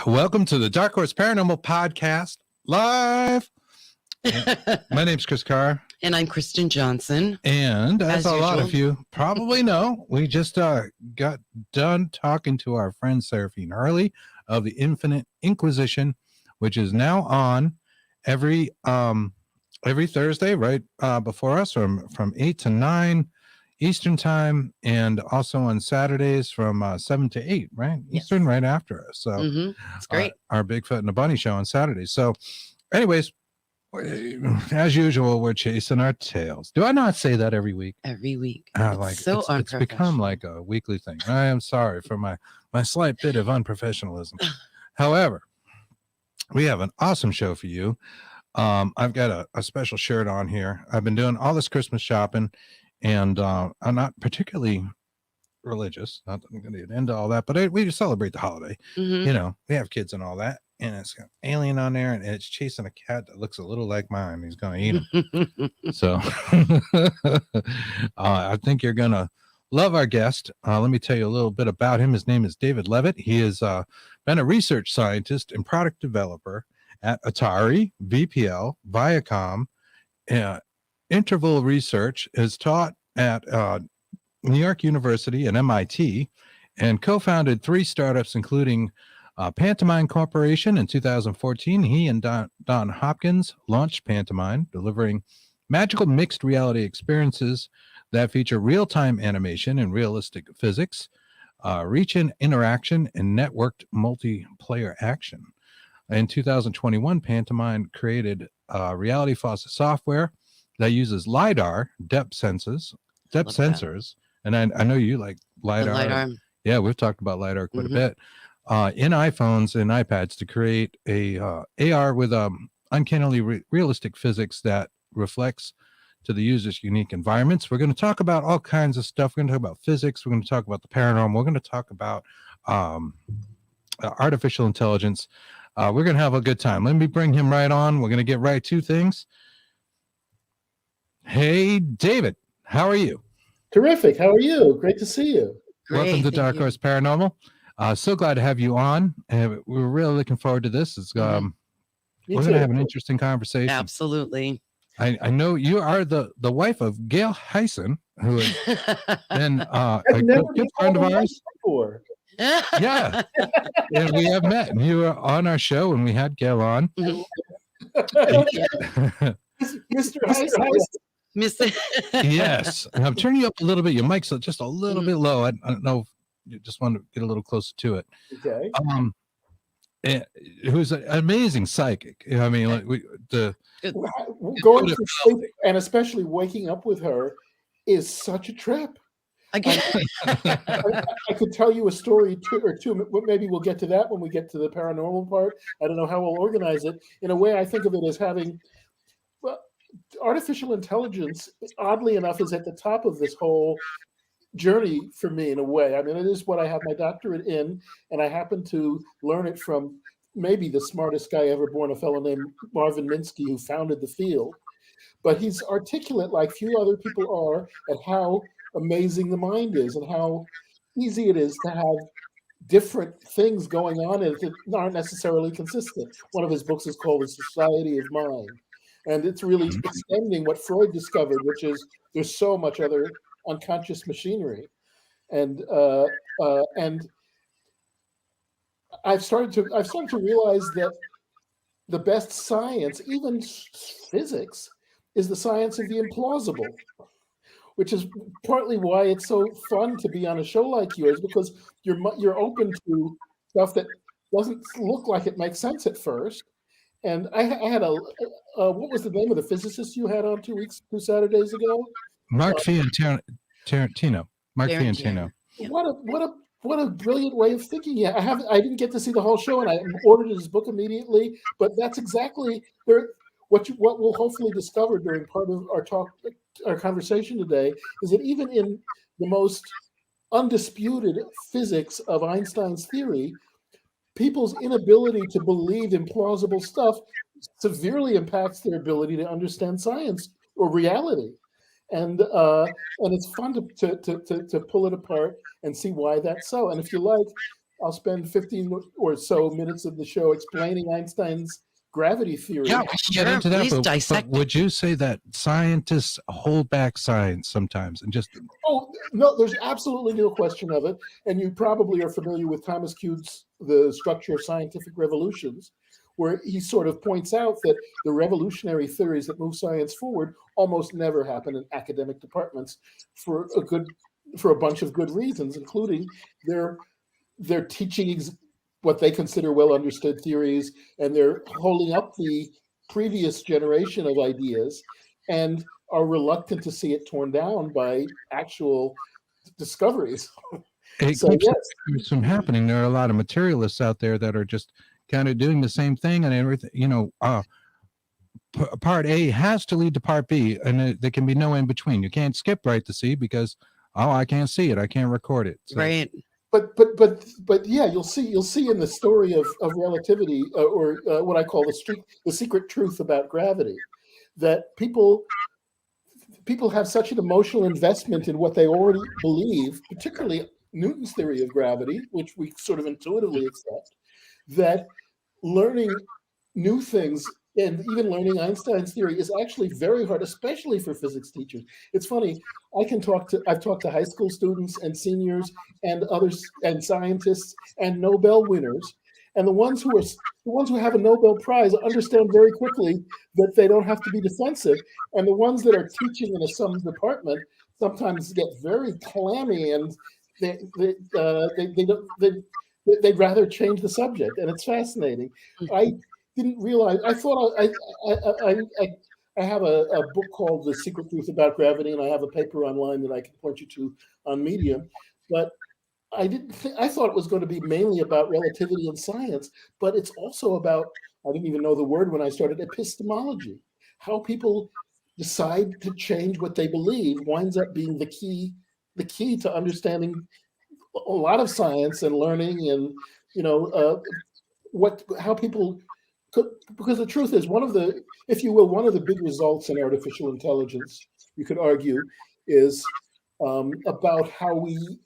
Welcome to the Dark Horse Paranormal Podcast live. My name's Chris Carr. And I'm Kristen Johnson. And as a lot of you probably know, we just got done talking to our friend Seraphine Hurley of the Infinite Inquisition, which is now on every Thursday, right before us, from 8 to 9 Eastern time, and also on Saturdays from 7 to 8, right? Eastern, right after us. So it's great. Our Bigfoot and the Bunny show on Saturdays. So anyways, as usual, we're chasing our tails. Do I not say that every week? Every week. It's become like a weekly thing. I am sorry for my slight bit of unprofessionalism. However, we have an awesome show for you. I've got a special shirt on here. I've been doing all this Christmas shopping, and I'm not particularly religious. Not that I'm going to get into all that, but we just celebrate the holiday. You know, we have kids and all that, and it's got alien on there, and it's chasing a cat that looks a little like mine. He's going to eat him. So I think you're going to love our guest. Let me tell you a little bit about him. His name is David Levitt. He has been a research scientist and product developer at Atari, VPL, Viacom, Interval Research, is taught at New York University and MIT, and co-founded 3 startups, including Pantomime Corporation in 2014. He and Don Hopkins launched Pantomime, delivering magical mixed reality experiences that feature real-time animation and realistic physics, reach-in interaction, and networked multiplayer action. In 2021, Pantomime created reality faucet software that uses LiDAR depth sensors, and I know you like LiDAR. Yeah, we've talked about LiDAR quite a bit in iPhones and iPads to create a AR with uncannily realistic physics that reflects to the user's unique environments. We're going to talk about all kinds of stuff. We're going to talk about physics. We're going to talk about the paranormal. We're going to talk about artificial intelligence. We're going to have a good time. Let me bring him right on. We're going to get right to things. Hey, David, how are you? Terrific. How are you? Great to see you. Great, welcome to Dark Horse Paranormal. So glad to have you on. We're really looking forward to this. It's, we're going to have an interesting conversation. Absolutely. I know you are the wife of Gail Heisen, who has been a good friend of ours. Before. Yeah, and we have met, and you were on our show when we had Gail on. Mr. Heisen. Yes, and I'm turning you up a little bit. Your mic's just a little bit low. I don't know if you just want to get a little closer to it. Okay. Who's an amazing psychic. I mean, like going to sleep and especially waking up with her is such a trip. I could tell you a story or two. Maybe we'll get to that when we get to the paranormal part. I don't know how we'll organize it. In a way, I think of it as having, well, artificial intelligence, oddly enough, is at the top of this whole journey for me in a way. I mean, it is what I have my doctorate in, and I happen to learn it from maybe the smartest guy ever born, a fellow named Marvin Minsky, who founded the field. But he's articulate like few other people are at how amazing the mind is and how easy it is to have different things going on and that aren't necessarily consistent. One of his books is called The Society of Mind. And it's really extending what Freud discovered, which is there's so much other unconscious machinery. And I've started to realize that the best science, even physics, is the science of the implausible, which is partly why it's so fun to be on a show like yours, because you're open to stuff that doesn't look like it makes sense at first. And I had what was the name of the physicist you had on 2 Saturdays ago? Mark Fiorentino. Mark Fiorentino. What a brilliant way of thinking. Yeah, I didn't get to see the whole show, and I ordered his book immediately. But that's exactly what we'll hopefully discover during part of our conversation today is that even in the most undisputed physics of Einstein's theory, people's inability to believe implausible stuff severely impacts their ability to understand science or reality. And it's fun to pull it apart and see why that's so. And if you like, I'll spend 15 or so minutes of the show explaining Einstein's gravity theory. Yeah, we can get Sure, into that. please But dissect would you say that scientists hold back science sometimes and just Oh, no, there's absolutely no question of it. And you probably are familiar with Thomas Kuhn's The Structure of Scientific Revolutions, where he sort of points out that the revolutionary theories that move science forward almost never happen in academic departments for a bunch of good reasons, including they're teaching what they consider well understood theories, and they're holding up the previous generation of ideas and are reluctant to see it torn down by actual discoveries. it So keeps yes, things from happening? There are a lot of materialists out there that are just kind of doing the same thing, and everything. Part A has to lead to part B, and there can be no in between. You can't skip right to C because I can't see it, I can't record it. So. right. but yeah, you'll see in the story of relativity, or what I call the secret truth about gravity, that people have such an emotional investment in what they already believe, particularly Newton's theory of gravity, which we sort of intuitively accept, that learning new things and even learning Einstein's theory is actually very hard, especially for physics teachers. It's funny, I've talked to high school students and seniors and others and scientists and Nobel winners, and the ones who have a Nobel Prize understand very quickly that they don't have to be defensive, and the ones that are teaching in some department sometimes get very clammy, and they'd rather change the subject, and it's fascinating. I didn't realize. I thought I have a book called The Secret Truth About Gravity, and I have a paper online that I can point you to on Medium. But I thought it was going to be mainly about relativity and science, but it's also about, I didn't even know the word when I started, epistemology. How people decide to change what they believe winds up being the key to understanding a lot of science and learning, and how people could, because the truth is, one of the big results in artificial intelligence, you could argue, is about how we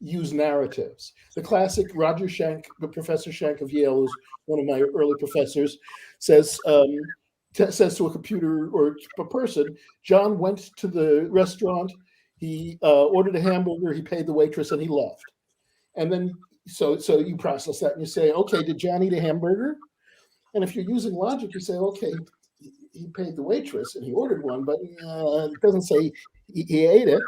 use narratives. The classic Roger Schenck, Professor Schenck of Yale, who's one of my early professors, says to a computer or a person, John went to the restaurant, he ordered a hamburger, he paid the waitress, and he left. And then so you process that and you say, okay, did John eat a hamburger? And if you're using logic, you say, okay, he paid the waitress and he ordered one, but it doesn't say he ate it.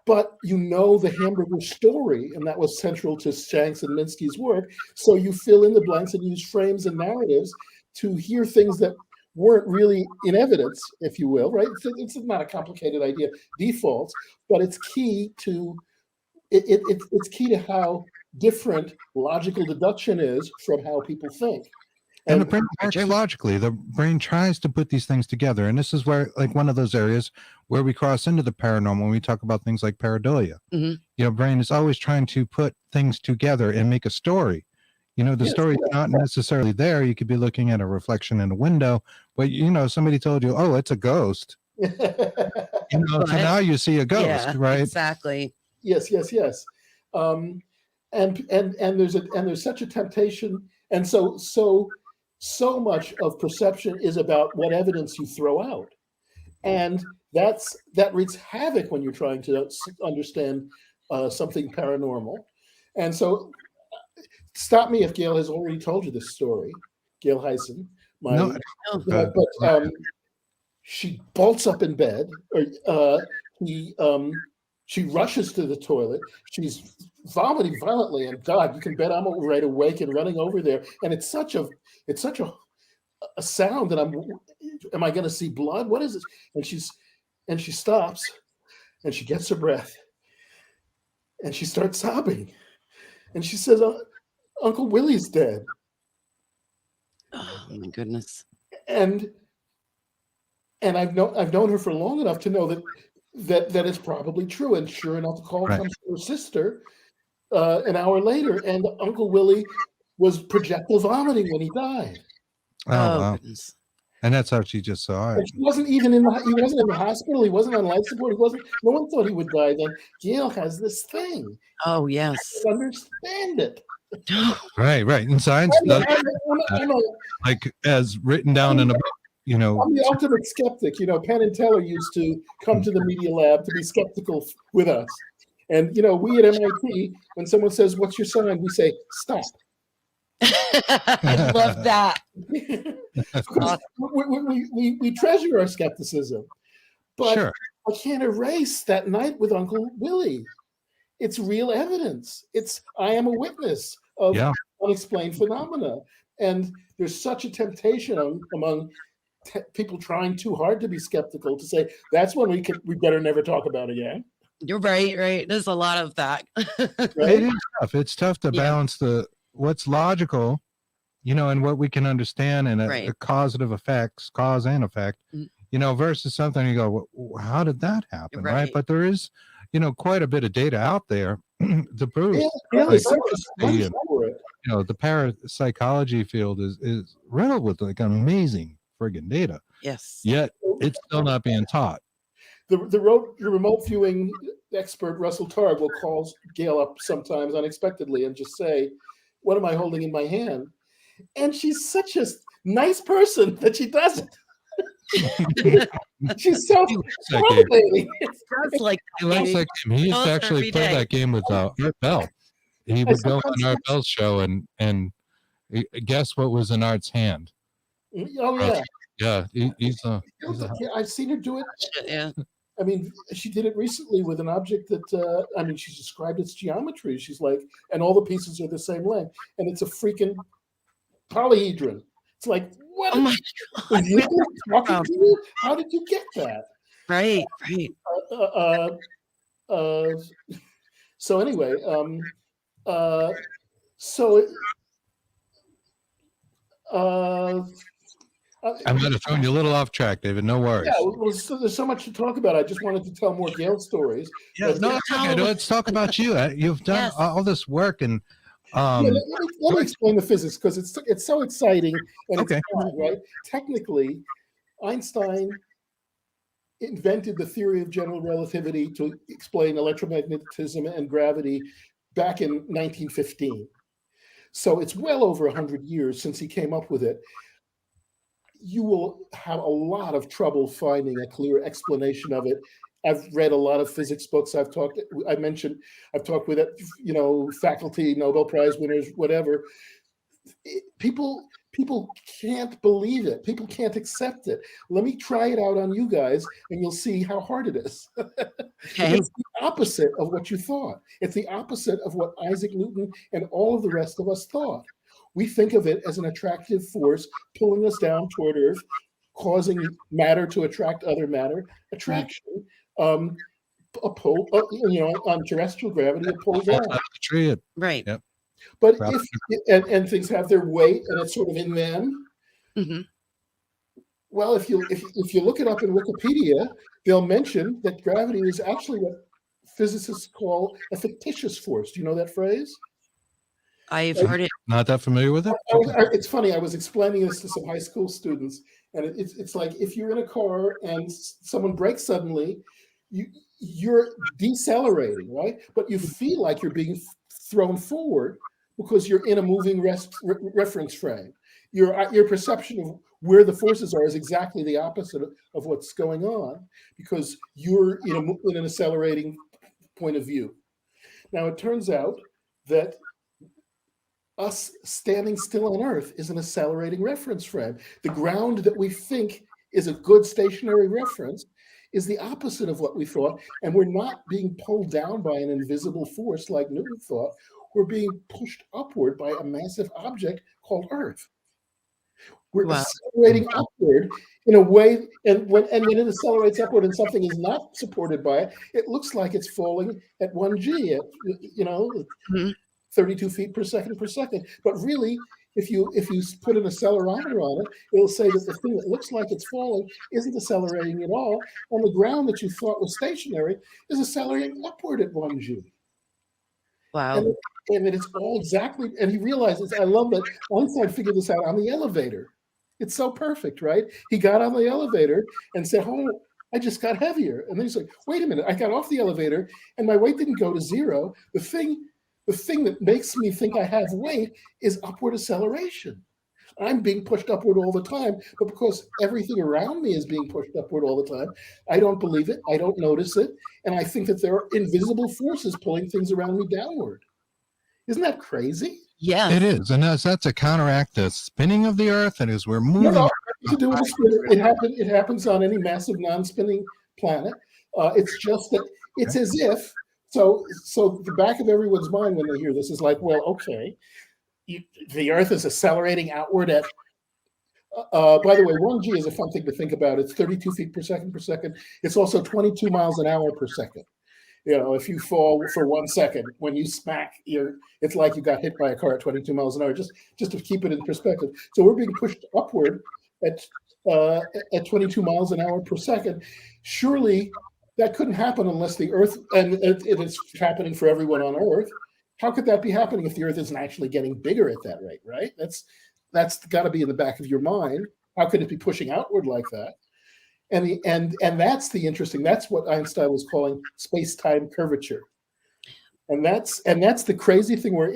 But you know the hamburger story, and that was central to Schenck's and Minsky's work. So you fill in the blanks and use frames and narratives to hear things that weren't really in evidence, if you will, right? It's not a complicated idea, defaults, but it's key to it's key to how different logical deduction is from how people think. And the brain works logically. The brain tries to put these things together. And this is where, like, one of those areas where we cross into the paranormal when we talk about things like pareidolia. Mm-hmm. Brain is always trying to put things together and make a story. The story is not necessarily there. You could be looking at a reflection in a window, but somebody told you, oh, it's a ghost. So now you see a ghost, right? Exactly. Yes. And there's such a temptation, and so much of perception is about what evidence you throw out, and that wreaks havoc when you're trying to understand something paranormal. And so, stop me if Gail has already told you this story. Gail Heisen, she bolts up in bed, she rushes to the toilet. She's vomiting violently, and God, you can bet I'm right awake and running over there. And it's such a sound that am I going to see blood? What is this? And she stops, and she gets her breath, and she starts sobbing, and she says, "Uncle Willie's dead." Oh my goodness! And I've known her for long enough to know that is probably true. And sure enough, the call comes to her sister an hour later, and Uncle Willie was projectile vomiting when he died. Oh, wow. Goodness. And that's how she just saw it. And he wasn't in the hospital. He wasn't on life support. No one thought he would die then. Gail has this thing. Oh, yes. I don't understand it. Right. And science does like as written down in a book, you know. I'm the ultimate skeptic. You know, Penn and Teller used to come to the media lab to be skeptical with us. And, you know, we at MIT, when someone says, "What's your sign?" we say, "Stop." I love that. we treasure our skepticism. But Sure. I can't erase that night with Uncle Willie. It's real evidence. I am a witness of unexplained phenomena. And there's such a temptation among people trying too hard to be skeptical to say, that's when we better never talk about again. You're right. There's a lot of that. Right? It is tough. It's tough to balance what's logical, you know, and what we can understand, and the causative effects, cause and effect, you know, versus something you go, well, how did that happen? Right. But there is, you know, quite a bit of data out there to prove you know, the parapsychology field is riddled with like amazing friggin' data. Yes. Yet it's still not being taught. The remote viewing expert Russell Targ will call Gail up sometimes unexpectedly and just say, "What am I holding in my hand?" And she's such a nice person that she doesn't. She's so motivating. He looks like him. He used to actually play that game with Art Bell. He would go on Art Bell's show and guess what was in Art's hand. Oh yeah, I've seen her do it. Yeah. I mean, she did it recently with an object that, she described its geometry. She's like, and all the pieces are the same length. And it's a freaking polyhedron. It's like, what? Oh my God. Talking to you? How did you get that? Right. So anyway, I might have thrown you a little off track, David. No worries. Yeah, well, there's so much to talk about. I just wanted to tell more Gail stories. Yeah, no, it's okay. Let's talk about you. You've done all this work, and let me explain the physics, because it's so exciting and it's fun, right? Technically, Einstein invented the theory of general relativity to explain electromagnetism and gravity back in 1915. So it's well over 100 years since he came up with it. You will have a lot of trouble finding a clear explanation of it. I've read a lot of physics books. I've talked with, you know, faculty, Nobel Prize winners, whatever. People can't believe it. People can't accept it. Let me try it out on you guys, and you'll see how hard it is. Okay. It's the opposite of what you thought. It's the opposite of what Isaac Newton and all of the rest of us thought. We think of it as an attractive force pulling us down toward Earth, causing matter to attract other matter. Attraction, a pull, you know, on terrestrial gravity, it pulls down. Right. Yep. But if things have their weight and it's sort of in them, well, if you look it up in Wikipedia, they'll mention that gravity is actually what physicists call a fictitious force. Do you know that phrase? I've heard it. Not that familiar with it? It's funny. I was explaining this to some high school students, and it's like if you're in a car and someone brakes suddenly, you're decelerating, right? But you feel like you're being thrown forward because you're in a moving reference frame. Your perception of where the forces are is exactly the opposite of what's going on, because you're in an accelerating point of view. Now, it turns out that us standing still on Earth is an accelerating reference frame. The ground that we think is a good stationary reference is the opposite of what we thought, and we're not being pulled down by an invisible force like Newton thought. We're being pushed upward by a massive object called Earth. We're accelerating upward in a way, and when it accelerates upward and something is not supported by it, it looks like it's falling at 1g, at 32 feet per second. But really, if you put an accelerometer on it, it'll say that the thing that looks like it's falling isn't accelerating at all, and the ground that you thought was stationary is accelerating upward at 1g. Wow. And it's all exactly, and he realizes, I love that Einstein figured this out on the elevator. It's so perfect, right? He got on the elevator and said, "Oh, I just got heavier." And then he's like, "Wait a minute, I got off the elevator and my weight didn't go to zero. The thing that makes me think I have weight is upward acceleration. I'm being pushed upward all the time, but because everything around me is being pushed upward all the time, I don't believe it, I don't notice it, and I think that there are invisible forces pulling things around me downward." Isn't that crazy? Yeah, it is, and that's to counteract the spinning of the Earth, and as we're moving. No, to do with the spinning. It happens on any massive non-spinning planet. It's just that it's as if so the back of everyone's mind when they hear this is like, well, okay, the Earth is accelerating outward at. By the way, 1G is a fun thing to think about. It's 32 feet per second. It's also 22 miles an hour per second. You know, if you fall for 1 second, when you smack, it's like you got hit by a car at 22 miles an hour. Just to keep it in perspective. So we're being pushed upward at 22 miles an hour per second. Surely that couldn't happen unless the Earth, and it is happening for everyone on Earth. How could that be happening if the Earth isn't actually getting bigger at that rate? Right? That's got to be in the back of your mind. How could it be pushing outward like that? And that's the interesting. That's what Einstein was calling space-time curvature, and that's the crazy thing where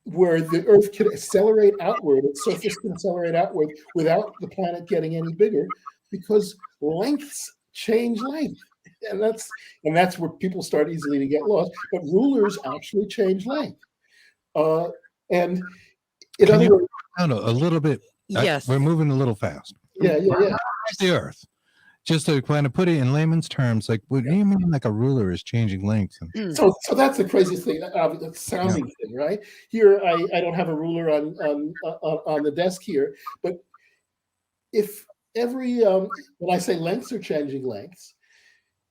the Earth can accelerate outward, its surface can accelerate outward without the planet getting any bigger, because lengths change length, and that's where people start easily to get lost. But rulers actually change length, and in other words, a little bit. Yes, we're moving a little fast. Yeah. The Earth, just to kind of put it in layman's terms, like what do you mean like a ruler is changing length? So that's the craziest thing, the sounding thing, right? Here, I don't have a ruler on the desk here, but if every when I say lengths are changing lengths,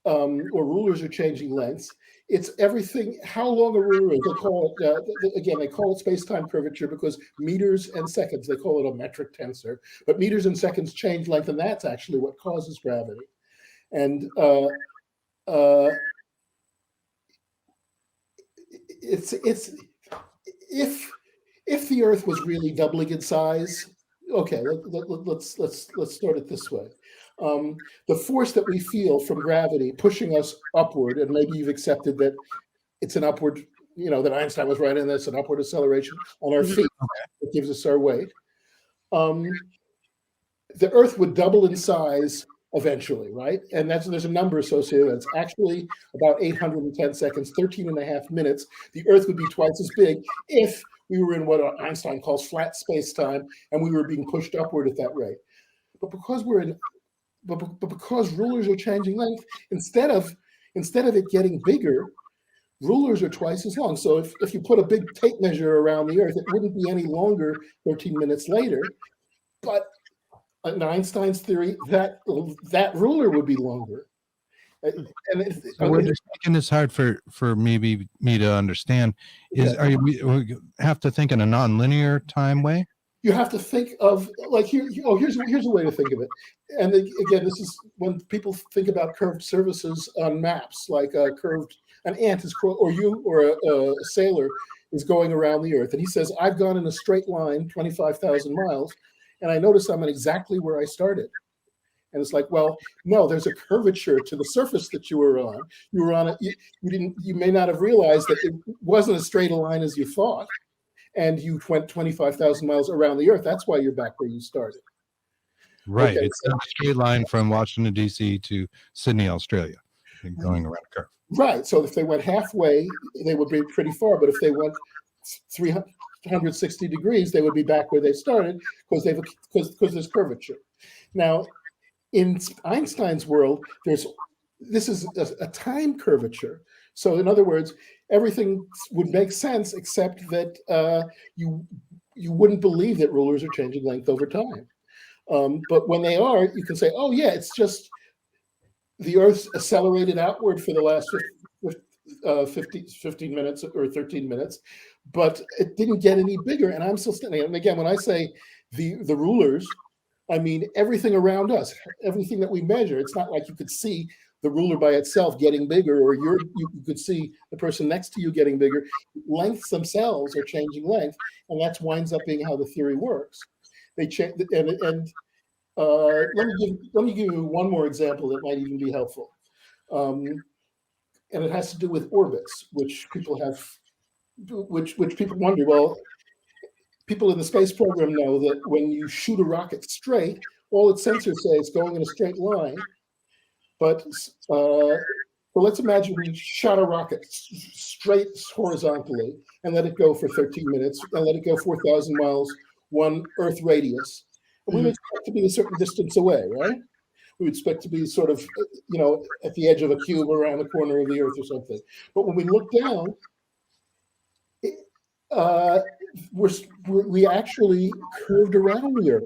or rulers are changing lengths, it's everything. How long a ruler is? They call it again. They call it space-time curvature because meters and seconds. They call it a metric tensor, but meters and seconds change length, and that's actually what causes gravity. And it's if the Earth was really doubling in size. Okay, let's start it this way. The force that we feel from gravity pushing us upward, and maybe you've accepted that it's an upward, that Einstein was right in this, an upward acceleration on our feet that gives us our weight. The Earth would double in size eventually, right? And there's a number associated with it. It's actually about 810 seconds, 13 and a half minutes. The Earth would be twice as big if we were in what Einstein calls flat space-time, and we were being pushed upward at that rate. But because because rulers are changing length, instead of it getting bigger, rulers are twice as long. So if you put a big tape measure around the Earth, it wouldn't be any longer 13 minutes later. But in Einstein's theory, that ruler would be longer. So we're just making this hard for maybe me to understand. We have to think in a non-linear time way? You have to think of like here's a way to think of it. And again, this is when people think about curved surfaces on maps, like an ant is, or a sailor is going around the Earth, and he says, "I've gone in a straight line 25,000 miles, and I notice I'm at exactly where I started." And it's like, well, no, there's a curvature to the surface that you were on. You were on it. You may not have realized that it wasn't as straight a line as you thought. And you went 25,000 miles around the Earth. That's why you're back where you started. Right. Okay, it's not a straight line from Washington, D.C. to Sydney, Australia, going around a curve. Right. So if they went halfway, they would be pretty far. But if they went 360 degrees, they would be back where they started because there's curvature. Now, in Einstein's world, this is a time curvature. So in other words, everything would make sense except that you wouldn't believe that rulers are changing length over time. But when they are, you can say, oh yeah, it's just the Earth's accelerated outward for the last 15 minutes or 13 minutes, but it didn't get any bigger, and I'm still standing. And again, when I say the rulers, I mean everything around us, everything that we measure. It's not like you could see the ruler by itself getting bigger, or you could see the person next to you getting bigger. Lengths themselves are changing length, and that winds up being how the theory works. They change, let me give you one more example that might even be helpful, and it has to do with orbits, which people wonder. Well, people in the space program know that when you shoot a rocket straight, all its sensors say it's going in a straight line. But let's imagine we shot a rocket straight horizontally and let it go for 13 minutes and let it go 4,000 miles, one Earth radius. And we would expect to be a certain distance away, right? We would expect to be sort of, at the edge of a cube or around the corner of the Earth or something. But when we look down, we actually curved around the Earth.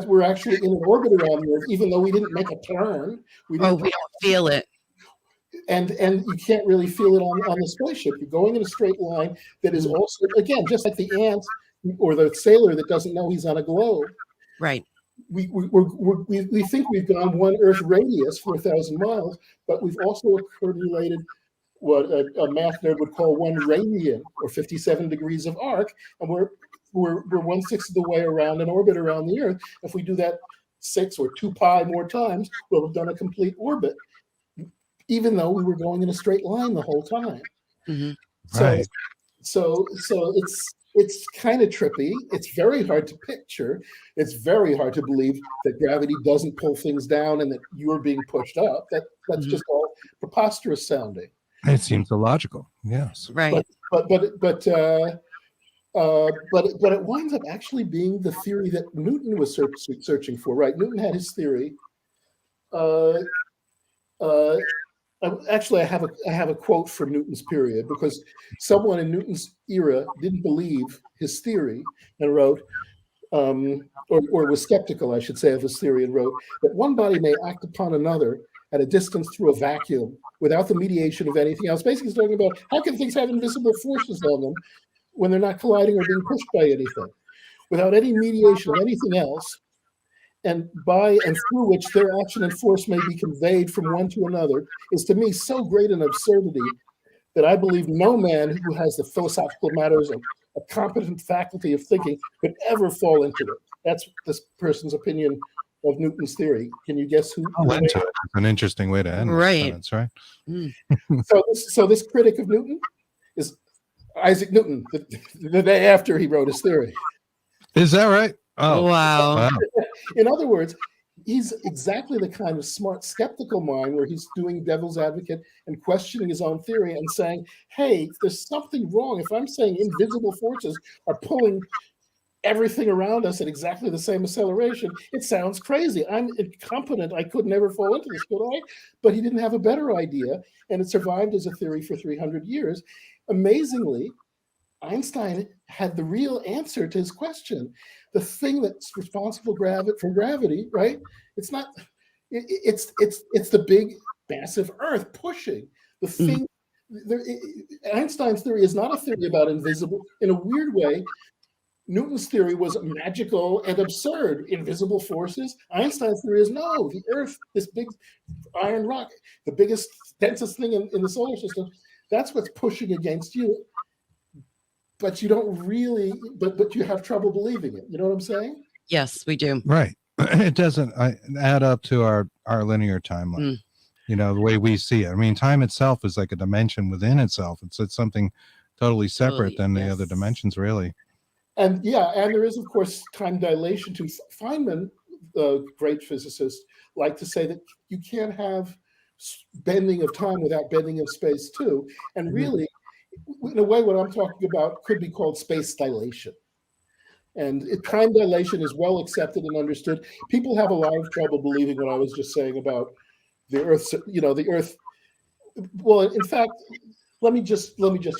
We're actually in an orbit around the Earth, even though we didn't make a turn. We don't feel it. And you can't really feel it on the spaceship. You're going in a straight line that is also, again, just like the ant or the sailor that doesn't know he's on a globe. Right. We think we've gone one Earth radius, 4,000 miles, but we've also accumulated what a math nerd would call one radian, or 57 degrees of arc, and we're 1/6 of the way around an orbit around the Earth. If we do that 6 or 2 pi more times, we'll have done a complete orbit, even though we were going in a straight line the whole time. Mm-hmm. So it's kind of trippy. It's very hard to picture. It's very hard to believe that gravity doesn't pull things down and that you're being pushed up. That's just all preposterous sounding. It seems illogical. Yes. Right. But it winds up actually being the theory that Newton was searching for, right? Newton had his theory. Actually, I have a quote from Newton's period, because someone in Newton's era didn't believe his theory and wrote, or was skeptical, I should say, of his theory, and wrote that one body may act upon another at a distance through a vacuum without the mediation of anything else. Basically, he's talking about how can things have invisible forces on them when they're not colliding or being pushed by anything, without any mediation of anything else, and by and through which their action and force may be conveyed from one to another, is to me so great an absurdity that I believe no man who has the philosophical matters of a competent faculty of thinking could ever fall into it. That's this person's opinion of Newton's theory. Can you guess who? It's an interesting way to end. Right. That's right. So this critic of Newton is Isaac Newton, the day after he wrote his theory. Is that right? Oh, wow. In other words, he's exactly the kind of smart, skeptical mind where he's doing devil's advocate and questioning his own theory and saying, hey, there's something wrong. If I'm saying invisible forces are pulling everything around us at exactly the same acceleration, it sounds crazy. I'm incompetent. I could never fall into this, could I? But he didn't have a better idea, and it survived as a theory for 300 years. Amazingly, Einstein had the real answer to his question. The thing that's responsible for gravity, right? It's not. It's the big, massive Earth pushing the thing. Einstein's theory is not a theory about invisible. In a weird way, Newton's theory was magical and absurd. Invisible forces. Einstein's theory is no. The Earth, this big iron rock, the biggest, densest thing in the solar system, that's what's pushing against you. But you don't really, but you have trouble believing it. You know what I'm saying? Yes, we do. Right. It doesn't add up to our linear timeline. The way we see it. I mean, time itself is like a dimension within itself. It's something totally separate than the other dimensions, really. And there is, of course, time dilation too. Feynman, the great physicist, liked to say that you can't have bending of time without bending of space too. And really, in a way, what I'm talking about could be called space dilation. And time dilation is well accepted and understood. People have a lot of trouble believing what I was just saying about the Earth. The Earth. Well, in fact, let me just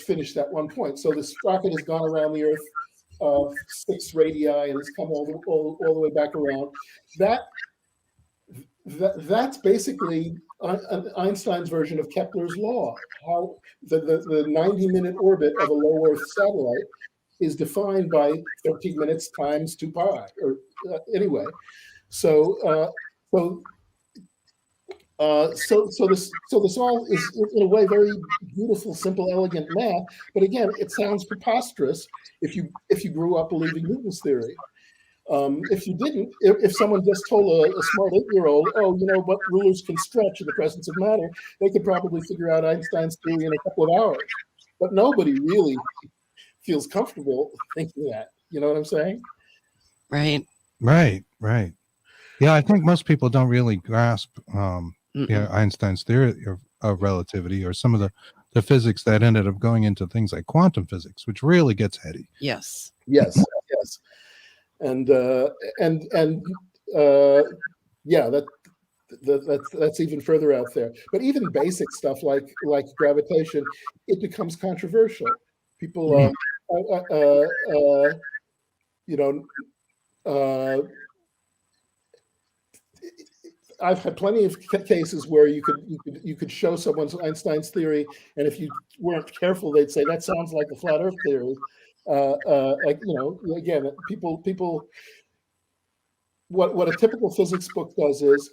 finish that one point. So this rocket has gone around the Earth 6 radii and it's come all the way back around. That's basically Einstein's version of Kepler's law. How the 90-minute orbit of a low Earth satellite is defined by 13 minutes times 2 pi. Or anyway, so this all is in a way very beautiful, simple, elegant math. But again, it sounds preposterous if you grew up believing Newton's theory. If you didn't, if someone just told a smart 8-year-old, oh, you know what, rulers can stretch in the presence of matter, they could probably figure out Einstein's theory in a couple of hours. But nobody really feels comfortable thinking that. You know what I'm saying? Right. Right. Yeah, I think most people don't really grasp Einstein's theory of relativity, or some of the physics that ended up going into things like quantum physics, which really gets heady. Yes. And yeah, that's even further out there. But even basic stuff like gravitation, it becomes controversial. People, you know, I've had plenty of cases where you could show someone's Einstein's theory, and if you weren't careful, they'd say that sounds like the flat Earth theory. Like, you know, again, people. What a typical physics book does is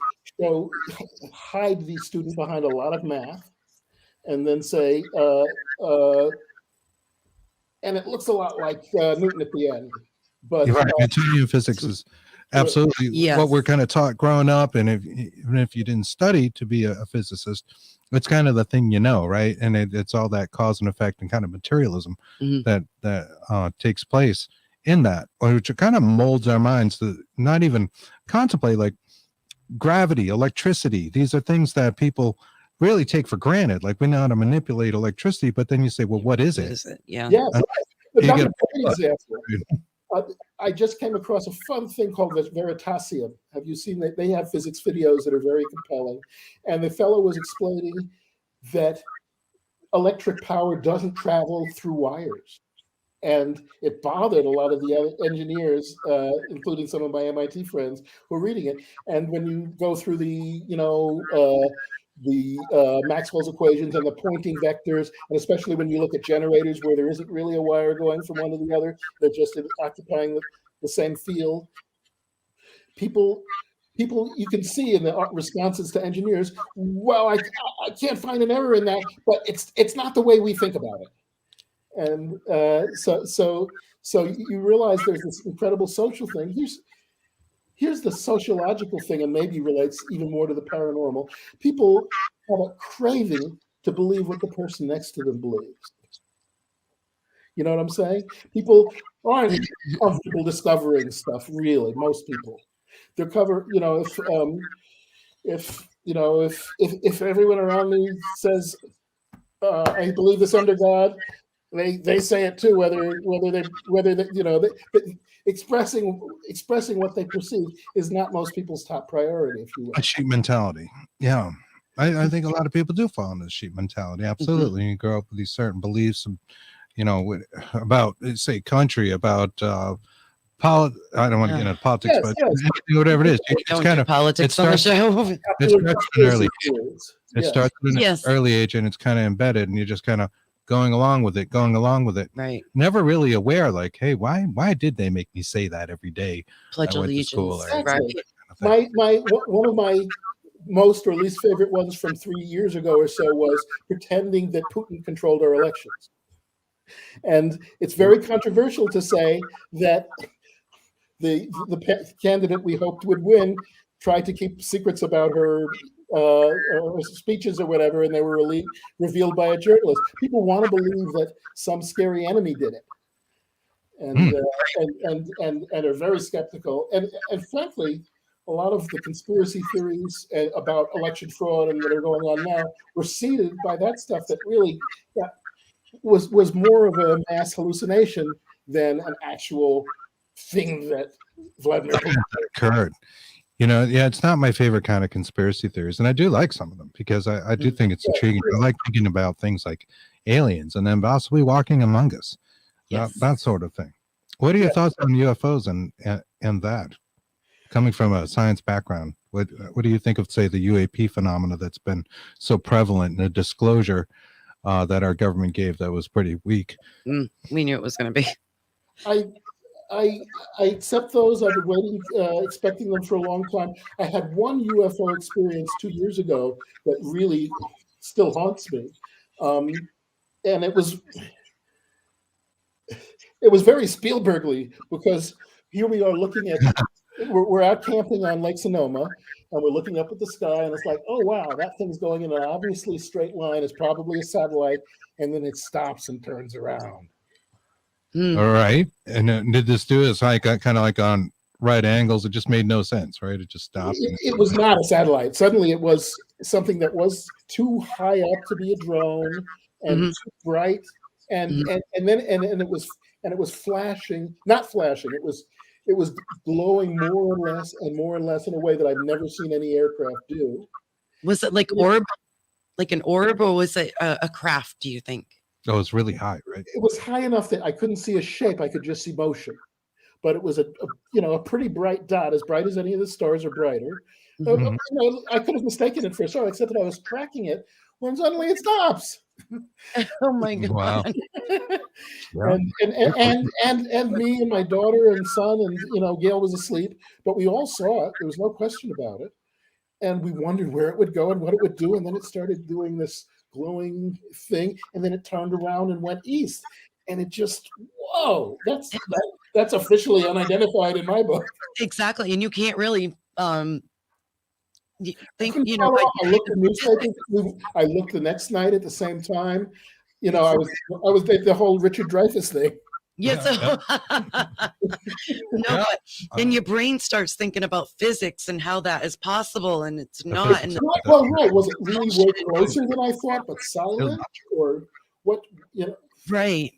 hide the student behind a lot of math, and then say, and it looks a lot like Newton at the end. But you're right. Newtonian physics is absolutely what we're kind of taught growing up, and even if you didn't study to be a physicist, it's kind of the thing, you know, right? And it's all that cause and effect and kind of materialism that takes place in that, which kind of molds our minds to not even contemplate, like gravity, electricity. These are things that people really take for granted. Like, we know how to manipulate electricity, but then you say, well, what is it? Yeah. But an example. I just came across a fun thing called Veritasium. Have you seen that? They have physics videos that are very compelling. And the fellow was explaining that electric power doesn't travel through wires. And it bothered a lot of the other engineers, including some of my MIT friends who were reading it. And when you go through the Maxwell's equations and the pointing vectors, and especially when you look at generators where there isn't really a wire going from one to the other, they're just occupying the same field. People, you can see in the responses to engineers, well, I can't find an error in that, but it's not the way we think about it. And so you realize there's this incredible social thing. Here's the sociological thing, and maybe relates even more to the paranormal. People have a craving to believe what the person next to them believes. You know what I'm saying? People aren't comfortable discovering stuff, really. Most people, they're covered. You know, if everyone around me says, "I believe this under God," they say it too. Whether they, you know, expressing what they perceive is not most people's top priority, if you will. A sheep mentality. Yeah. I think a lot of people do fall into the sheep mentality. Absolutely. You grow up with these certain beliefs, you know, about, say, country, about I don't want to get into politics, but whatever it is, it's kind of politics on the show. It starts at an early age, and it's kind of embedded, and you're just kind of going along with it. Right. Never really aware, like, hey, why did they make me say that every day? Pledge allegiance. Right. One of my most or least favorite ones from 3 years ago or so was pretending that Putin controlled our elections. And it's very controversial to say that the candidate we hoped would win tried to keep secrets about her speeches or whatever, and they were revealed by a journalist. People want to believe that some scary enemy did it, and are very skeptical. And frankly, a lot of the conspiracy theories about election fraud and that are going on now were seeded by that stuff that really was more of a mass hallucination than an actual thing that Vladimir Putin occurred. You know, yeah, it's not my favorite kind of conspiracy theories, and I do like some of them because I do think it's intriguing. I like thinking about things like aliens and then possibly walking among us, that sort of thing. What are your thoughts on UFOs and that? Coming from a science background, what do you think of, say, the UAP phenomena that's been so prevalent, and the disclosure that our government gave that was pretty weak? We knew it was going to be. I accept those. I've been waiting, expecting them for a long time. I had one UFO experience 2 years ago that really still haunts me, and it was very Spielbergly, because here we are looking at, we're out camping on Lake Sonoma, and we're looking up at the sky, and it's like, oh, wow, that thing's going in an obviously straight line. It's probably a satellite, and then it stops and turns around. All right. And did this do this kind of like on right angles? It just made no sense, right? It just stopped. It was not a satellite. Suddenly it was something that was too high up to be a drone and too bright. And then it was flashing, not flashing. It was glowing more and less in a way that I've never seen any aircraft do. Was it like an orb, or was it a craft, do you think? Oh, it's really high, right? It was high enough that I couldn't see a shape. I could just see motion. But it was a pretty bright dot, as bright as any of the stars or brighter. I could have mistaken it for a star, except that I was tracking it when suddenly it stops. Oh my God! Wow. and me and my daughter and son, and Yale was asleep, but we all saw it. There was no question about it, and we wondered where it would go and what it would do. And then it started doing this glowing thing, and then it turned around and went east, and it just that's officially unidentified in my book. Exactly, and you can't really think. I looked at newspapers. I looked the next night at the same time. I was the whole Richard Dreyfuss thing. Yes. But then your brain starts thinking about physics and how that is possible, and it's not. And right. Was it really way closer than I thought, but silent, or what? Right.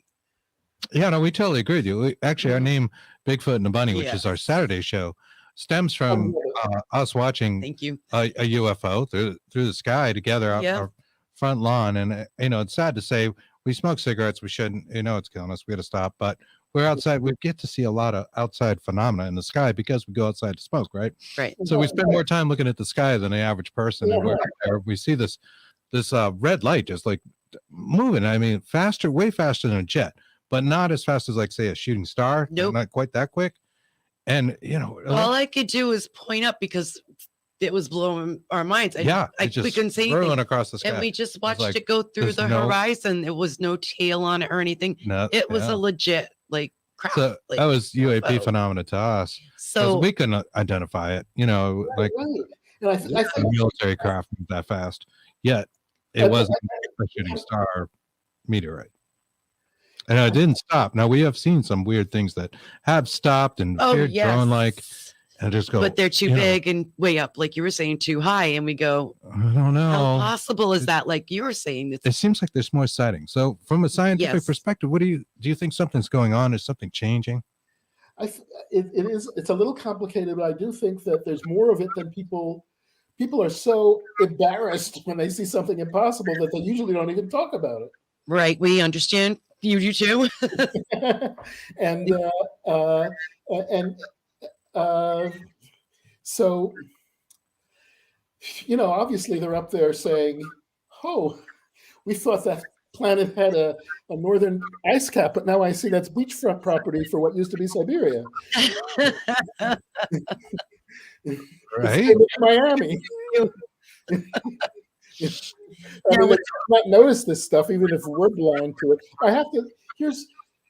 Yeah, no, we totally agree with you. Actually, our name Bigfoot and the Bunny, which is our Saturday show, stems from us watching Thank you. A UFO through the sky together out our front lawn. And it's sad to say, we smoke cigarettes. We shouldn't. It's killing us. We got to stop. But we're outside. We get to see a lot of outside phenomena in the sky because we go outside to smoke, right? Right. So we spend more time looking at the sky than the average person. And we see this red light just like moving. I mean, way faster than a jet, but not as fast as, like, say, a shooting star. Nope. Not quite that quick. And all I could do is point up because it was blowing our minds. We couldn't say anything across the sky, and we just watched it go through the horizon. It was no tail on it or anything. It was a legit craft. So that was UAP phenomena to us. So we couldn't identify it. And I think military craft moved that fast. Yet it wasn't a shooting star meteorite. And it didn't stop. Now we have seen some weird things that have stopped and appeared drone like, and just go. But they're too big and way up, like you were saying, too high, and we go. I don't know. How possible is that? Like you were saying, it seems like there's more sightings. So, from a scientific perspective, what do you think something's going on? Is something changing? It's a little complicated, but I do think that there's more of it than people. People are so embarrassed when they see something impossible that they usually don't even talk about it. Right. We understand. You do too. So, obviously they're up there saying, "Oh, we thought that planet had a northern ice cap, but now I see that's beachfront property for what used to be Siberia." Right. Miami. Not notice this stuff, even if we're blind to it.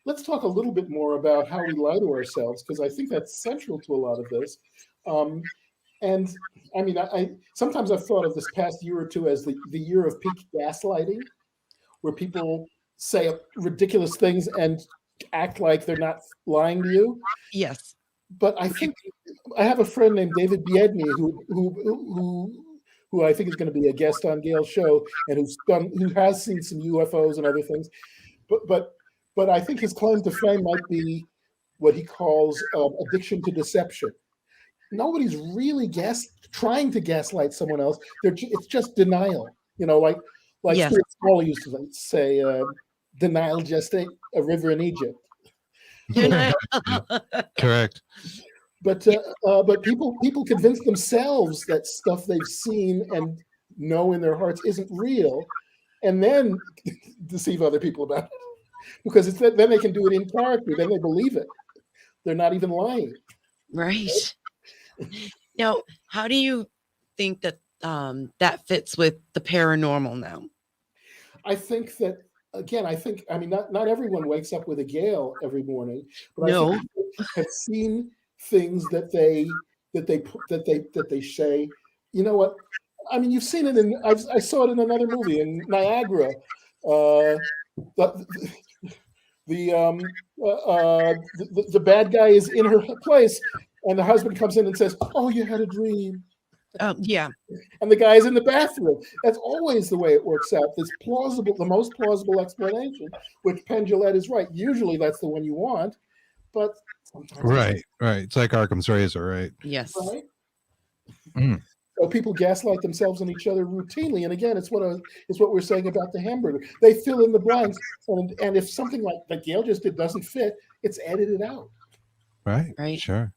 Let's talk a little bit more about how we lie to ourselves, because I think that's central to a lot of this. And I mean, sometimes I've thought of this past year or two as the year of peak gaslighting, where people say ridiculous things and act like they're not lying to you. Yes. But I think I have a friend named David Biedny who I think is going to be a guest on Yale's show, and who has seen some UFOs and other things. But I think his claim to fame might be what he calls addiction to deception. Nobody's really trying to gaslight someone else. It's just denial. Like Stuart Small used to say, denial just ain't a river in Egypt. Correct. But people convince themselves that stuff they've seen and know in their hearts isn't real, and then deceive other people about it, because then they can do it in character. Then they believe it. They're not even lying. Right. Now, how do you think that that fits with the paranormal now? I think that, again, not everyone wakes up with a gale every morning, but no. have seen things that they say. You know what? I mean, you've seen it in. I saw it in another movie in Niagara. The bad guy is in her place, and the husband comes in and says, "Oh, you had a dream." Yeah. And the guy's in the bathroom. That's always the way it works out. This plausible, the most plausible explanation, which Penn Jillette is right. Usually that's the one you want, but sometimes Right. It's like Arkham's razor, right? Yes. right. Mm. So people gaslight themselves and each other routinely. And again, it's what we're saying about the hamburger. They fill in the blanks, and if something like Yale just did doesn't fit, it's edited out. Right. Sure.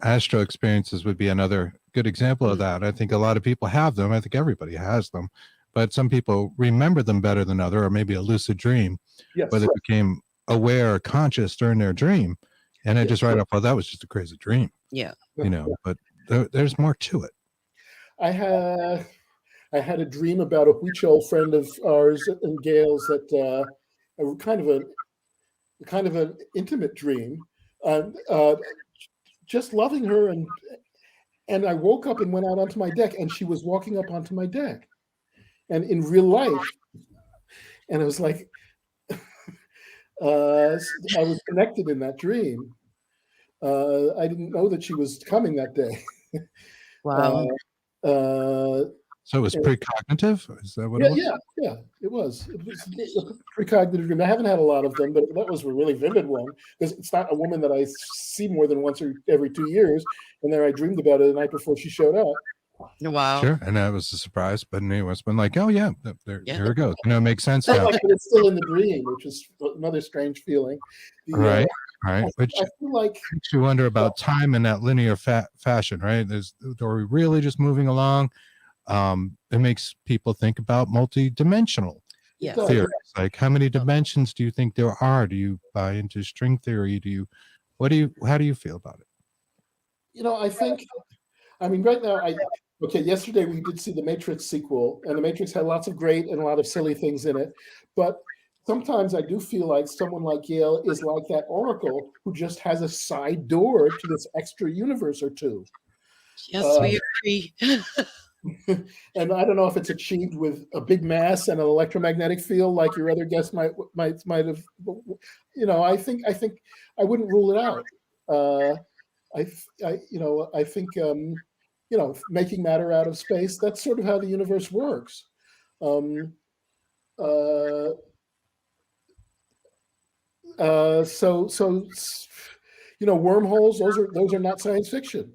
Astro experiences would be another good example of that. I think a lot of people have them. I think everybody has them, but some people remember them better than other, or maybe a lucid dream, where they became aware or conscious during their dream, and I just write off, well, that was just a crazy dream. Yeah. But there's more to it. I had a dream about a Huichol friend of ours and Gail's that kind of an intimate dream. Just loving her, and I woke up and went out onto my deck, and she was walking up onto my deck, and in real life, and it was like I was connected in that dream. I didn't know that she was coming that day. Wow. So it was precognitive? Is that what it was? Yeah, it was. It was a precognitive dream. I haven't had a lot of them, but that was a really vivid one, because it's not a woman that I see more than once or every 2 years. And there I dreamed about it the night before she showed up. Wow. Sure. And that was a surprise, but anyone's been like, oh yeah, there it goes. It makes sense now. Like it's still in the dream, which is another strange feeling. Right. Which I feel like makes you wonder about time in that linear fashion, right? Are we really just moving along? It makes people think about multi-dimensional theories. Like, how many dimensions do you think there are? Do you buy into string theory? How do you feel about it? Right now, yesterday we did see the Matrix sequel, and the Matrix had lots of great and a lot of silly things in it. But sometimes I do feel like someone like Yale is like that oracle who just has a side door to this extra universe or two. Yes, we agree. And I don't know if it's achieved with a big mass and an electromagnetic field like your other guest might have. I think I wouldn't rule it out. I think making matter out of space, that's sort of how the universe works. Wormholes, those are not science fiction.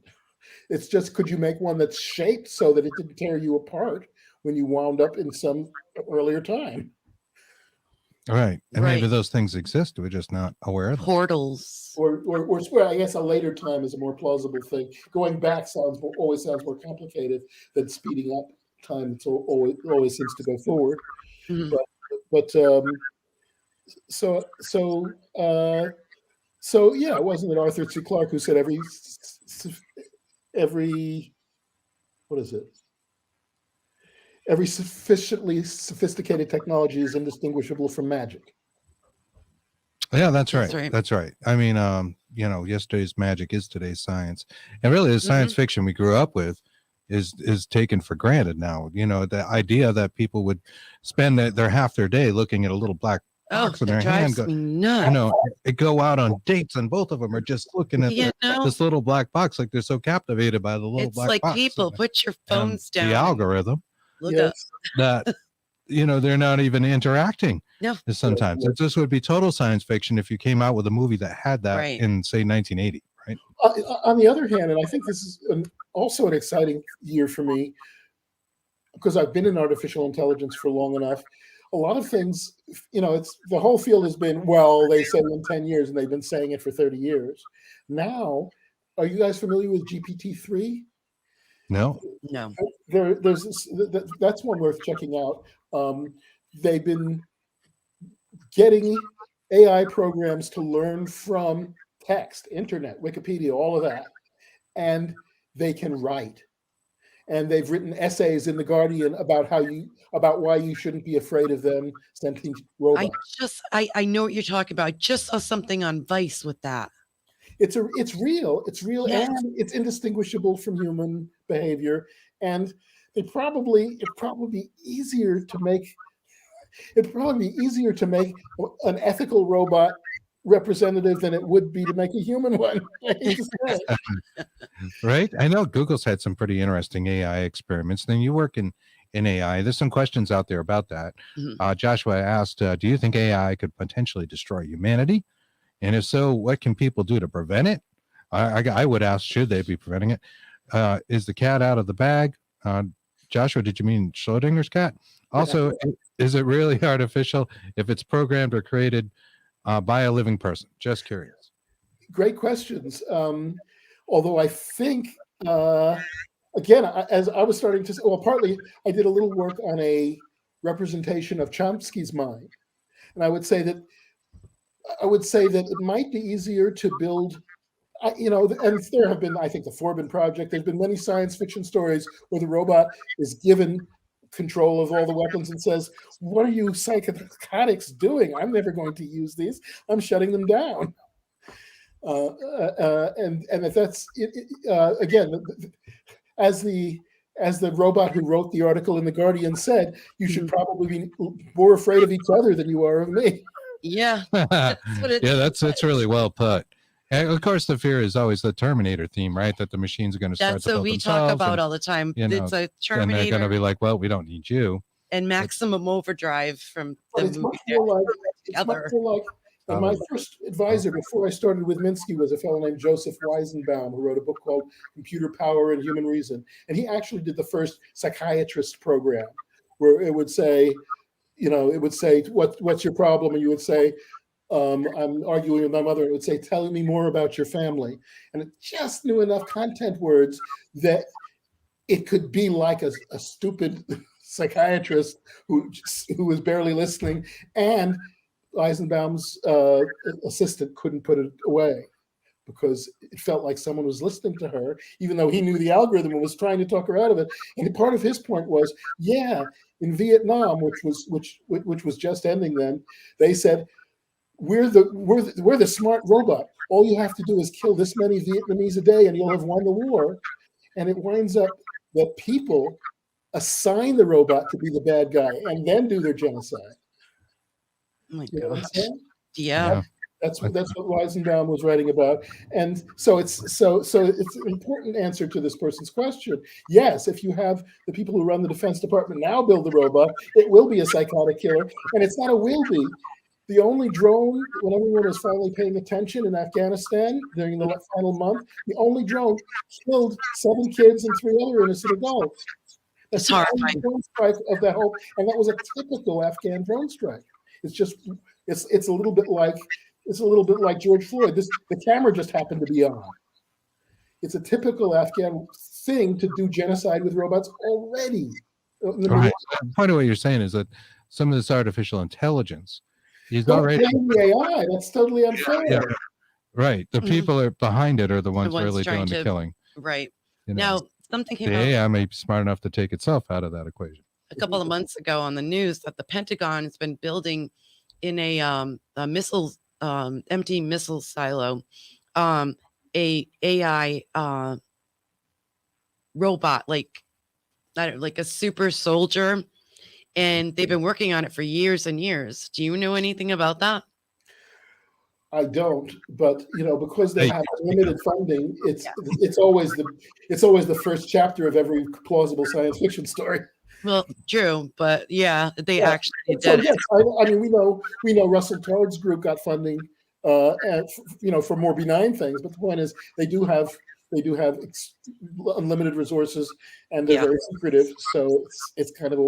It's just, could you make one that's shaped so that it didn't tear you apart when you wound up in some earlier time? Right. And maybe those things exist. We're just not aware of them. Portals. Or I guess a later time is a more plausible thing. Going back always sounds more complicated than speeding up time. It always seems to go forward. Mm-hmm. It wasn't it Arthur C. Clarke who said every sufficiently sophisticated technology is indistinguishable from magic. Yeah, that's right. I mean, yesterday's magic is today's science, and really the science fiction we grew up with is taken for granted now. The idea that people would spend their half their day looking at a little black box in their hand, go out on dates, and both of them are just looking at this little black box, like they're so captivated by the little black box. It's like, people, put your phones down. The algorithm. Look up. That they're not even interacting. No. Sometimes this would be total science fiction if you came out with a movie that had that in, say, 1980. Right. On the other hand, and I think this is also an exciting year for me, because I've been in artificial intelligence for long enough. A lot of things, it's the whole field has been, well, they said in 10 years, and they've been saying it for 30 years. Now, are you guys familiar with GPT-3? No. That's one worth checking out. They've been getting AI programs to learn from text, internet, Wikipedia, all of that, and they can write. and they've written essays in the Guardian about why you shouldn't be afraid of them sentient robots. I know what you're talking about. I just saw something on Vice with that. It's real, Yes. and it's indistinguishable from human behavior. And it'd probably be easier to make an ethical robot representative than it would be to make a human one. I hate to say it. Right? I know Google's had some pretty interesting AI experiments. Then you work in AI. There's some questions out there about that. Joshua asked, do you think AI could potentially destroy humanity? And if so, what can people do to prevent it? I would ask, should they be preventing it? Is the cat out of the bag? Joshua, did you mean Schrodinger's cat? Also, is it really artificial if it's programmed or created by a living person? Just curious. Great questions. Although I think, again, as I was starting to say, well, partly I did a little work on a representation of Chomsky's mind. And I would say that it might be easier to build, and there have been, I think, the Forbin Project. There's been many science fiction stories where the robot is given control of all the weapons and says, "What are you psychotics doing? I'm never going to use these. I'm shutting them down." And if that's again, as the robot who wrote the article in the Guardian said, you should probably be more afraid of each other than you are of me. Yeah, that's what it that's really well put. And of course, the fear is always the Terminator theme, right? That the machines are going to start to build we themselves, talk about all the time. It's a Terminator, and they're going to be like, "Well, we don't need you." And Maximum Overdrive from the It's movie. much more like. And my first advisor before I started with Minsky was a fellow named Joseph Weizenbaum, who wrote a book called Computer Power and Human Reason. And he actually did the first psychiatrist program, where it would say, what's your problem? And you would say, I'm arguing with my mother. It would say, tell me more about your family. And it just knew enough content words that it could be like a stupid psychiatrist who was barely listening, and Eisenbaum's assistant couldn't put it away because it felt like someone was listening to her, even though he knew the algorithm and was trying to talk her out of it. And part of his point was, in Vietnam, which was just ending then, they said, we're the smart robot. All you have to do is kill this many Vietnamese a day and you'll have won the war. And it winds up that people assign the robot to be the bad guy and then do their genocide. Oh my You know what I'm gosh. saying? Yeah. That's what Weizenbaum was writing about. And so it's an important answer to this person's question. Yes, if you have the people who run the Defense Department now build the robot, it will be a psychotic killer. And it's not a will be. The only drone, when everyone was finally paying attention in Afghanistan during the final month, the only drone killed 7 kids and 3 other innocent adults. That's the only drone strike of that whole, and that was a typical Afghan drone strike. It's just, it's a little bit like George Floyd. The camera just happened to be on. It's a typical Afghan thing to do genocide with robots already. Right. Part of what you're saying is that some of this artificial intelligence is already AI. That's totally unfair. Yeah, right. The people are behind it are the ones really doing the killing. Right. You know, Now, something came the out. AI may be smart enough to take itself out of that equation. A couple of months ago on the news that the Pentagon has been building in a missile, empty missile silo, a AI robot, like a super soldier, and they've been working on it for years and years. Do you know anything about that? I don't, but because they have limited funding, it's always the first chapter of every plausible science fiction story. Well, true, but they actually did. So, yes, I mean we know Russell Todd's group got funding, for more benign things. But the point is, they do have unlimited resources, and they're very secretive. So it's kind of,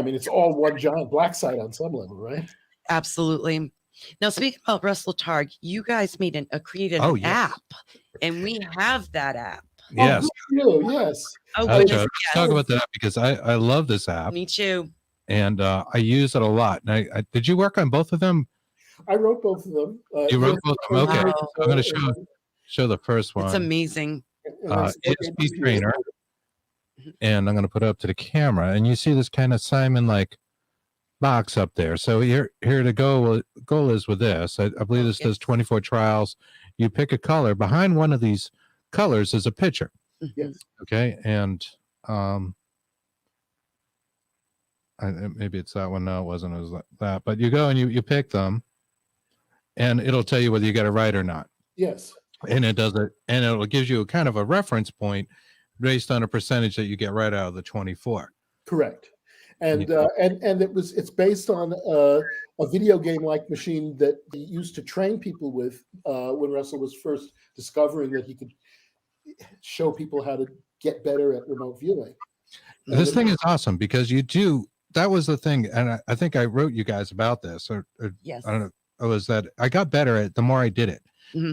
it's all one giant black site on some level, right? Absolutely. Now, speaking about Russell Targ, you guys created an app, and we have that app. Yes. Yes. Oh, let's talk about that because I love this app. Me too. And I use it a lot. And I did you work on both of them? I wrote both of them. You wrote both of them? Okay. Wow. I'm going to show the first one. It's amazing. ESP Trainer. and I'm going to put it up to the camera, and you see this kind of Simon like box up there. So here to goal is with this. I believe this does 24 trials. You pick a color. Behind one of these colors is a picture. Yes. Okay, and maybe it's that one. No, it wasn't. It was that. But you go and you pick them, and it'll tell you whether you got it right or not. Yes. And it does it, and it gives you a kind of a reference point based on a percentage that you get right out of the 24. Correct. And it's based on a video game like machine that he used to train people with when Russell was first discovering that he could show people how to get better at remote viewing. This thing is awesome because that was the thing, and I think I wrote you guys about this, or Yes. I don't know, it was that I got better at the more I did it.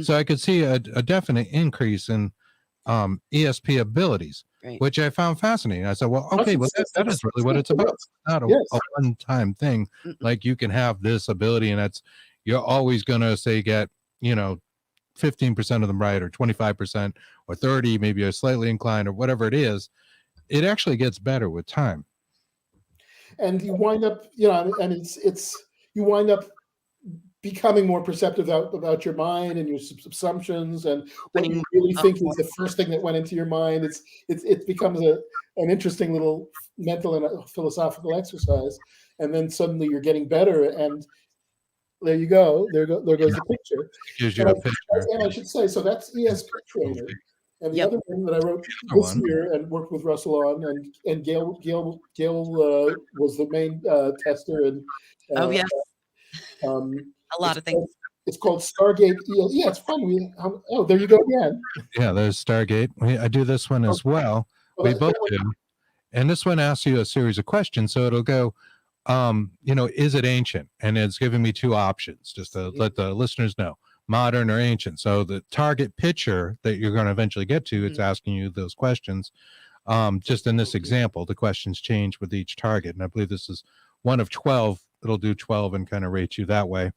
So I could see a definite increase in ESP abilities, right, which I found fascinating. I said, well, okay, well, that is really what it's about. It's not a one-time thing. Like you can have this ability, and you're always going to say get 15% of them right, or 25%, or 30, maybe you're slightly inclined, or whatever it is. It actually gets better with time. And you wind up, and you wind up becoming more perceptive about your mind and your assumptions and what you really think is the first thing that went into your mind. It becomes an interesting little mental and philosophical exercise, and then suddenly you're getting better, and there you go. There goes the picture. Gives you a picture. And I should say, so that's ESP Trainer. And the other one that I wrote this year and worked with Russell on, and Gail was the main tester. And a lot of things. It's called Stargate EL. Yeah, it's fun. There you go again. Yeah, there's Stargate. I do this one as well. We both do. And this one asks you a series of questions. So it'll go, is it ancient? And it's giving me two options just to let the listeners know, modern or ancient. So the target picture that you're going to eventually get to, it's asking you those questions. Just in this example, the questions change with each target. And I believe this is one of 12. It'll do 12 and kind of rate you that way.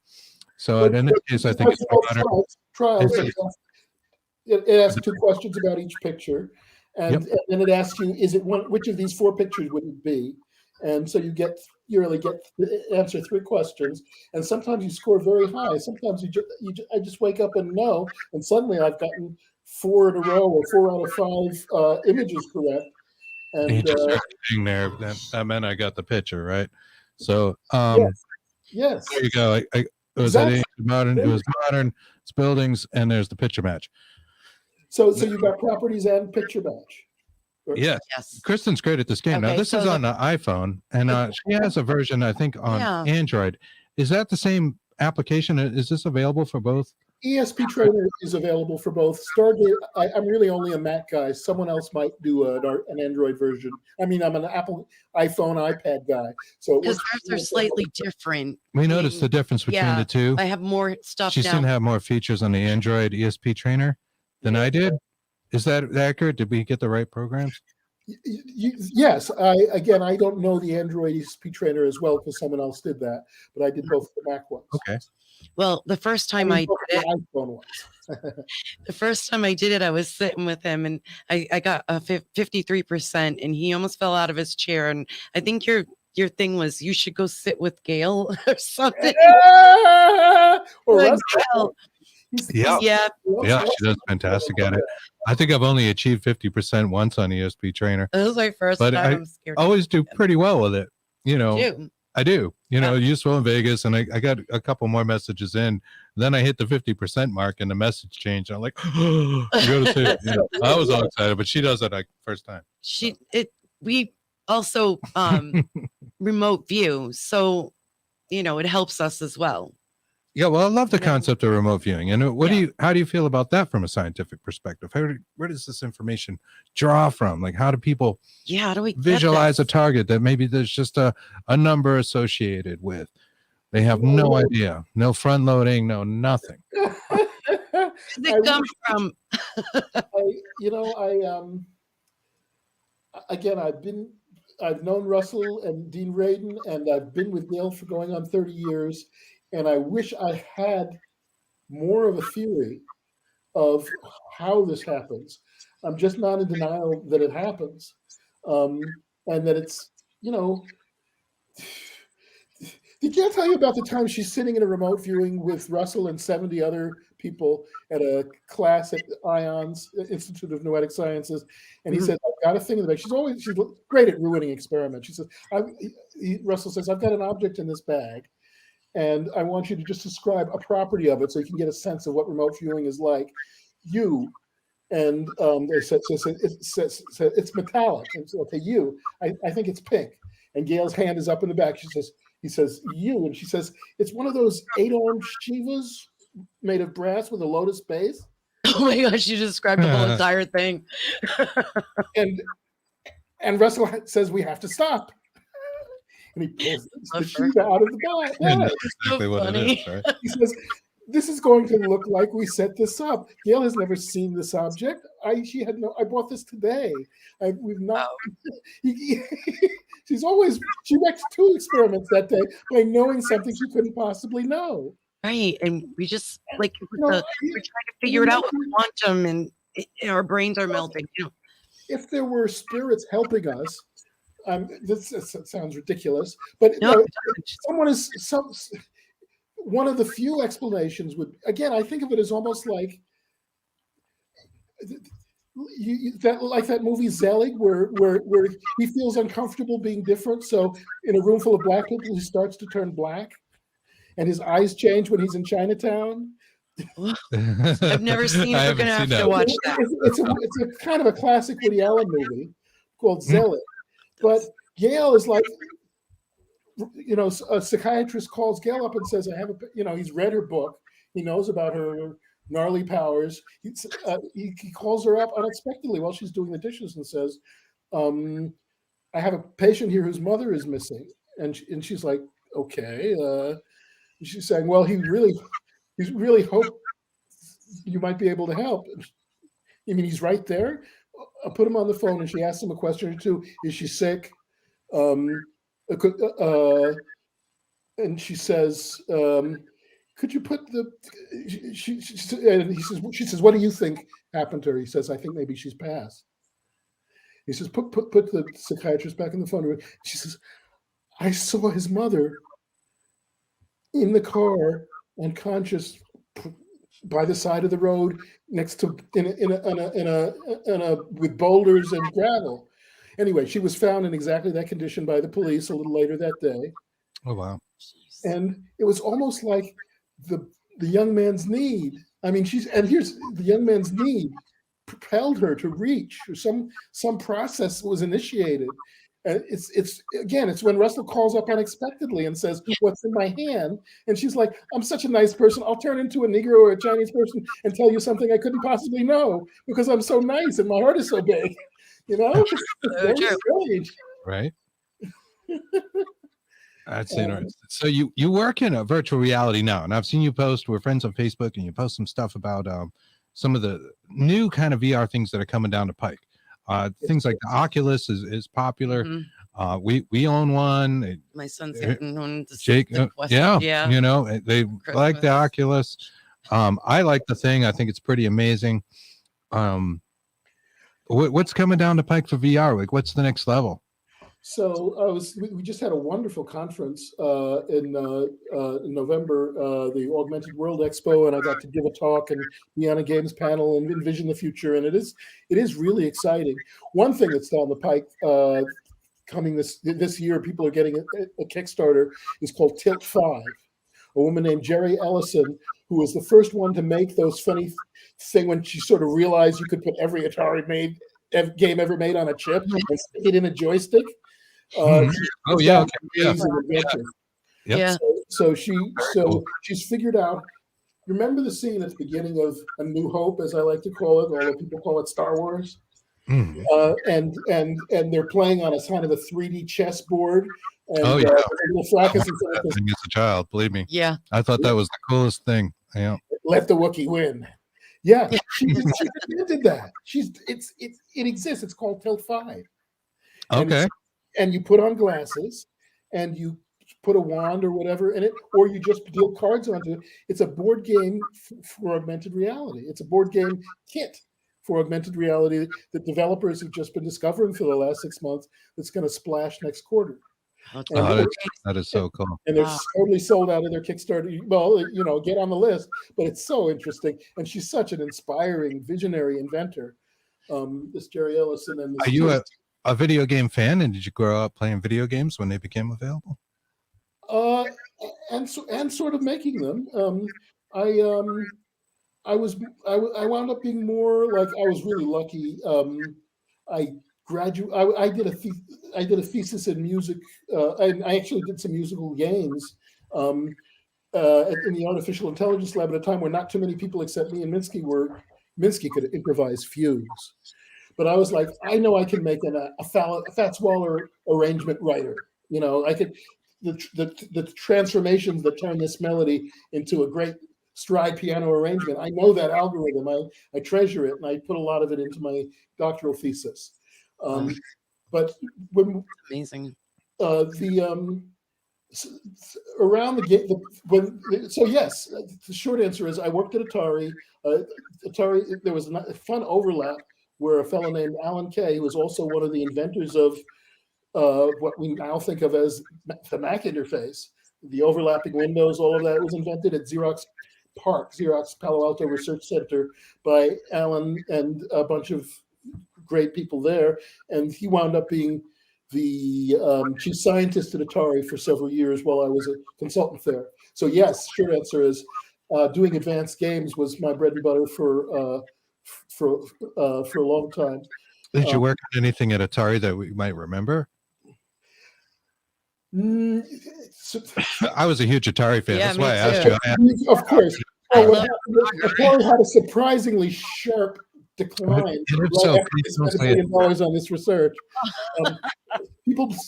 So in this case, I think it's modern. Trials. It asks two questions about each picture. And then it asks you, is it which of these four pictures would it be? And so you really get to answer three questions, and sometimes you score very high. Sometimes I just wake up and know, and suddenly I've gotten 4 in a row or 4 out of 5 images correct. And you just started being there. That meant I got the picture right. So yes, there you go. It was modern. It was modern. It's buildings, and there's the picture match. So you've got properties and picture match. Yes. Kristen's great at this game. Now, this is on the iPhone, and she has a version, I think, on Android. Is that the same application? Is this available for both? ESP Trainer is available for both. Stargate, I'm really only a Mac guy. Someone else might do an Android version. I mean, I'm an Apple iPhone, iPad guy. So because ours are slightly different. We noticed the difference between the two. I have more stuff She seemed to have more features on the Android ESP Trainer than I did. Is that accurate? Did we get the right programs? Yes. I don't know the Android ESP Trainer as well because someone else did that, but I did both the Mac ones. Okay. Well, the first time I did it, the first time I did it, I was sitting with him, and I got a 53%, and he almost fell out of his chair. And I think your thing was you should go sit with Gail or something. Yeah, she does fantastic at it. I think I've only achieved 50% once on ESP Trainer. This was my first time. I'm scared. I always do pretty well with it. I do. Useful in Vegas, and I got a couple more messages in. Then I hit the 50% mark, and the message changed. I'm like, I was all excited, but she does it like first time. We also remote view, so it helps us as well. Yeah, well, I love the concept of remote viewing. And how do you feel about that from a scientific perspective? Where does this information draw from? Like, how do people how do we visualize a target that maybe there's just a number associated with? They have no idea, no front loading, no nothing. Where did it come from? I've known Russell and Dean Radin, and I've been with Yale for going on 30 years. And I wish I had more of a theory of how this happens. I'm just not in denial that it happens. and that it's, did Gail tell you about the time she's sitting in a remote viewing with Russell and 70 other people at a class at IONS, Institute of Noetic Sciences? And he said, I've got a thing in the bag. She's great at ruining experiments. She says, Russell says, I've got an object in this bag, and I want you to just describe a property of it so you can get a sense of what remote viewing is like. And they said, it's metallic. And so, okay, I think it's pink. And Gail's hand is up in the back. He says, and she says, it's one of those 8-armed Shivas made of brass with a lotus base. Oh my gosh, you described the whole entire thing. and Russell says, we have to stop. And he pulls the Shiva out of the bag. That's exactly so what it is, right? He says, this is going to look like we set this up. Gail has never seen this object. I bought this today. We've not. She wrecked 2 experiments that day by knowing something she couldn't possibly know. Right, and we just we're trying to figure it out with quantum, and our brains are melting. If there were spirits helping us, this sounds ridiculous, but one of the few explanations would, again, I think of it as almost like that movie Zelig, where he feels uncomfortable being different. So in a room full of black people, he starts to turn black, and his eyes change when he's in Chinatown. I've never seen it. We're gonna have to watch that. It's a kind of a classic Woody Allen movie called Zelig, but Gail is like, a psychiatrist calls Gail up and says, he's read her book. He knows about her gnarly powers. He calls her up unexpectedly while she's doing the dishes and says, I have a patient here whose mother is missing. And she's like, okay. She's saying, well, he really hoped you might be able to help. I mean, he's right there. I'll put him on the phone, and she asks him a question or two. Is she sick? And she says, could you put she says, what do you think happened to her? He says, I think maybe she's passed. He says, put the psychiatrist back in the phone. She says, I saw his mother in the car, unconscious, by the side of the road, next to with boulders and gravel. Anyway, she was found in exactly that condition by the police a little later that day. Oh, wow. And it was almost like the young man's need. I mean, here's the young man's need propelled her to reach, or some process was initiated. And it's when Russell calls up unexpectedly and says, what's in my hand? And she's like, I'm such a nice person. I'll turn into a Negro or a Chinese person and tell you something I couldn't possibly know because I'm so nice and my heart is so big. It's very strange. Right. That's interesting. So you work in a virtual reality now, and I've seen you post. We're friends on Facebook, and you post some stuff about some of the new kind of VR things that are coming down the pike. Things like the Oculus is popular. Mm-hmm. We own one. My son's getting one. Jake, yeah. They like the Oculus. I like the thing. I think it's pretty amazing. What's coming down the pike for VR? Like, what's the next level? So we just had a wonderful conference in November, the Augmented World Expo, and I got to give a talk and be on a games panel and envision the future. And it is really exciting. One thing that's down the pike coming this year, people are getting a Kickstarter, is called Tilt 5. A woman named Jerry Ellison, who was the first one to make those funny thing when she sort of realized you could put every Atari game ever made on a chip and stick it in a joystick. So she's figured out. Remember the scene at the beginning of A New Hope, as I like to call it, although people call it Star Wars. Mm-hmm. And they're playing on a kind of a 3D chessboard. And, as a child, believe me. Yeah, I thought that was the coolest thing. Yeah, let the Wookiee win. Yeah, she did that. It exists. It's called Tilt 5. Okay. And you put on glasses, and you put a wand or whatever in it, or you just deal cards onto it. It's a board game for augmented reality. It's a board game kit for augmented reality that developers have just been discovering for the last 6 months that's going to splash next quarter. And that is so cool. And they're totally sold out of their Kickstarter. Well, get on the list, but it's so interesting. And she's such an inspiring, visionary inventor. This Jerry Ellison. And are you a video game fan? And did you grow up playing video games when they became available? And sort of making them. I wound up being more like, I was really lucky. I did a thesis in music, and I actually did some musical games in the artificial intelligence lab at a time where not too many people except me and Minsky could improvise fugues. But I was like, I know I can make a Fats Waller arrangement writer. I could the transformations that turn this melody into a great stride piano arrangement. I know that algorithm. I treasure it, and I put a lot of it into my doctoral thesis. But when amazing, around the game, so yes, the short answer is I worked at Atari. Atari, there was a fun overlap where a fellow named Alan Kay, who was also one of the inventors of what we now think of as the Mac interface, the overlapping windows, all of that was invented at Xerox Palo Alto Research Center by Alan and a bunch of great people there. And he wound up being the chief scientist at Atari for several years while I was a consultant there. So yes, short answer is doing advanced games was my bread and butter for a long time. Did you work on anything at Atari that we might remember? I was a huge Atari fan. Yeah, that's why I asked you. Of course. Atari had a surprisingly sharp decline. $1 on this research.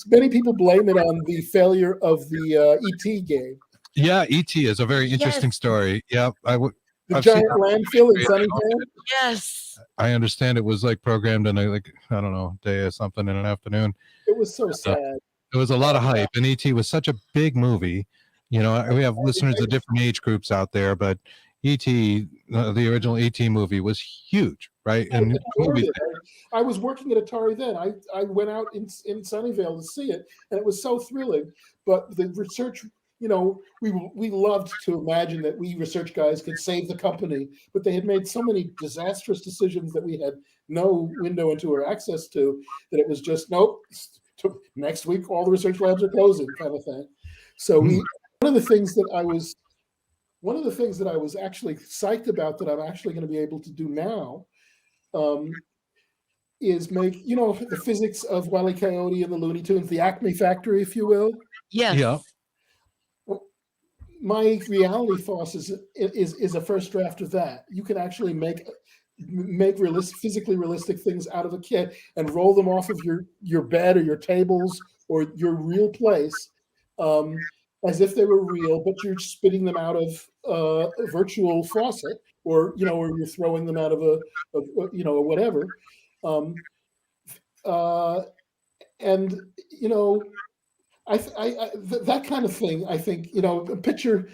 Many people blame it on the failure of the E.T. game. Yeah, E.T. is a very interesting story. Yeah, the giant landfill in Sunnyvale. Yes, I understand it was like programmed in a day or something in an afternoon. It was so sad. It was a lot of hype, and E.T. was such a big movie. We have listeners of different age groups out there, but E.T., the original E.T. movie was huge, right? And I was working at Atari then. I went out in Sunnyvale to see it, and it was so thrilling. But the research, we loved to imagine that we research guys could save the company, but they had made so many disastrous decisions that we had no window into or access to, that it was just, nope, next week all the research labs are closing, kind of thing. So one of the things that I was actually psyched about that I'm actually going to be able to do now is make, the physics of Wile E. Coyote and the Looney Tunes, the Acme Factory, if you will. Yes. Yeah. My reality FOSS is a first draft of that. You can actually make physically realistic things out of a kit and roll them off of your bed or your tables or your real place as if they were real, but you're spitting them out of a virtual faucet, or you're throwing them out of a whatever. And that kind of thing. I think picture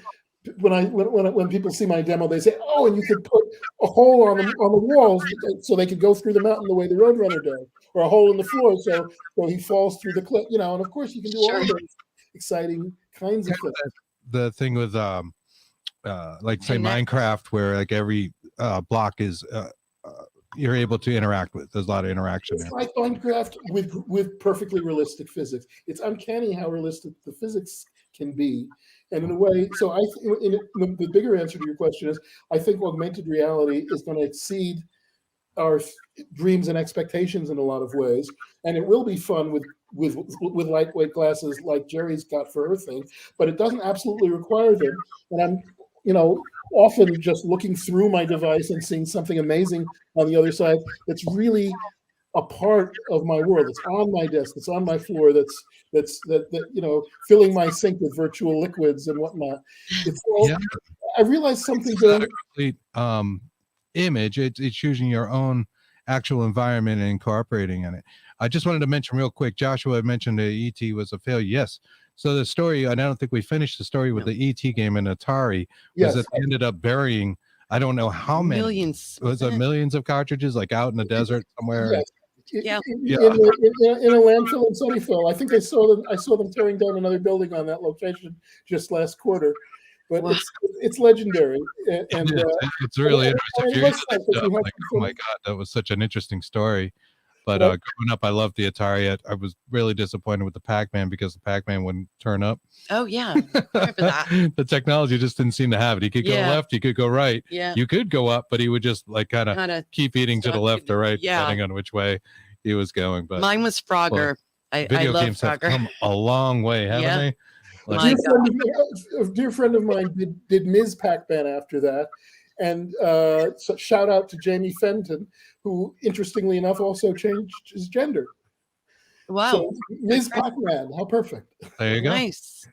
when people see my demo, they say, "Oh, and you could put a hole on the walls so they could go through the mountain the way the Roadrunner does, or a hole in the floor so he falls through the cliff." And of course you can do all those exciting kinds of things. The thing with like say Minecraft, where like every block is you're able to interact with. There's a lot of interaction. It's like Minecraft with perfectly realistic physics. It's uncanny how realistic the physics can be. And in a way, so the bigger answer to your question is, I think augmented reality is going to exceed our dreams and expectations in a lot of ways, and it will be fun with lightweight glasses like Jerry's got for her thing, but it doesn't absolutely require them. And I'm, often just looking through my device and seeing something amazing on the other side. That's really a part of my world. It's on my desk. It's on my floor. That's filling my sink with virtual liquids and whatnot. It's all, I realized something. It's not a complete image. It's choosing your own actual environment and incorporating in it. I just wanted to mention real quick. Joshua had mentioned that ET was a failure. Yes. So the story, and I don't think we finished the story with the ET game in Atari, was that they ended up burying I don't know how many. Millions. Was it millions of cartridges, like out in the desert somewhere? Yes. Yeah. In a landfill in Sunnyvale. I think I saw them tearing down another building on that location just last quarter. But Wow. it's legendary, and it's really interesting. Like, oh my God, that was such an interesting story. But growing up, I loved the Atari. I was really disappointed with the Pac-Man because the Pac-Man wouldn't turn up. Oh yeah, I remember that. The technology just didn't seem to have it. He could go left, he could go right. Yeah, you could go up, but he would just like kind of keep eating to the left or right, depending on which way he was going. But mine was Frogger. Video I love games Frogger. have come a long way, haven't they? Like, a dear friend of mine did Ms. Pac-Man after that. And so shout out to Jamie Fenton, who, interestingly enough, also changed his gender. Wow. So, Ms. Pac-Man, how perfect. There you go. Nice.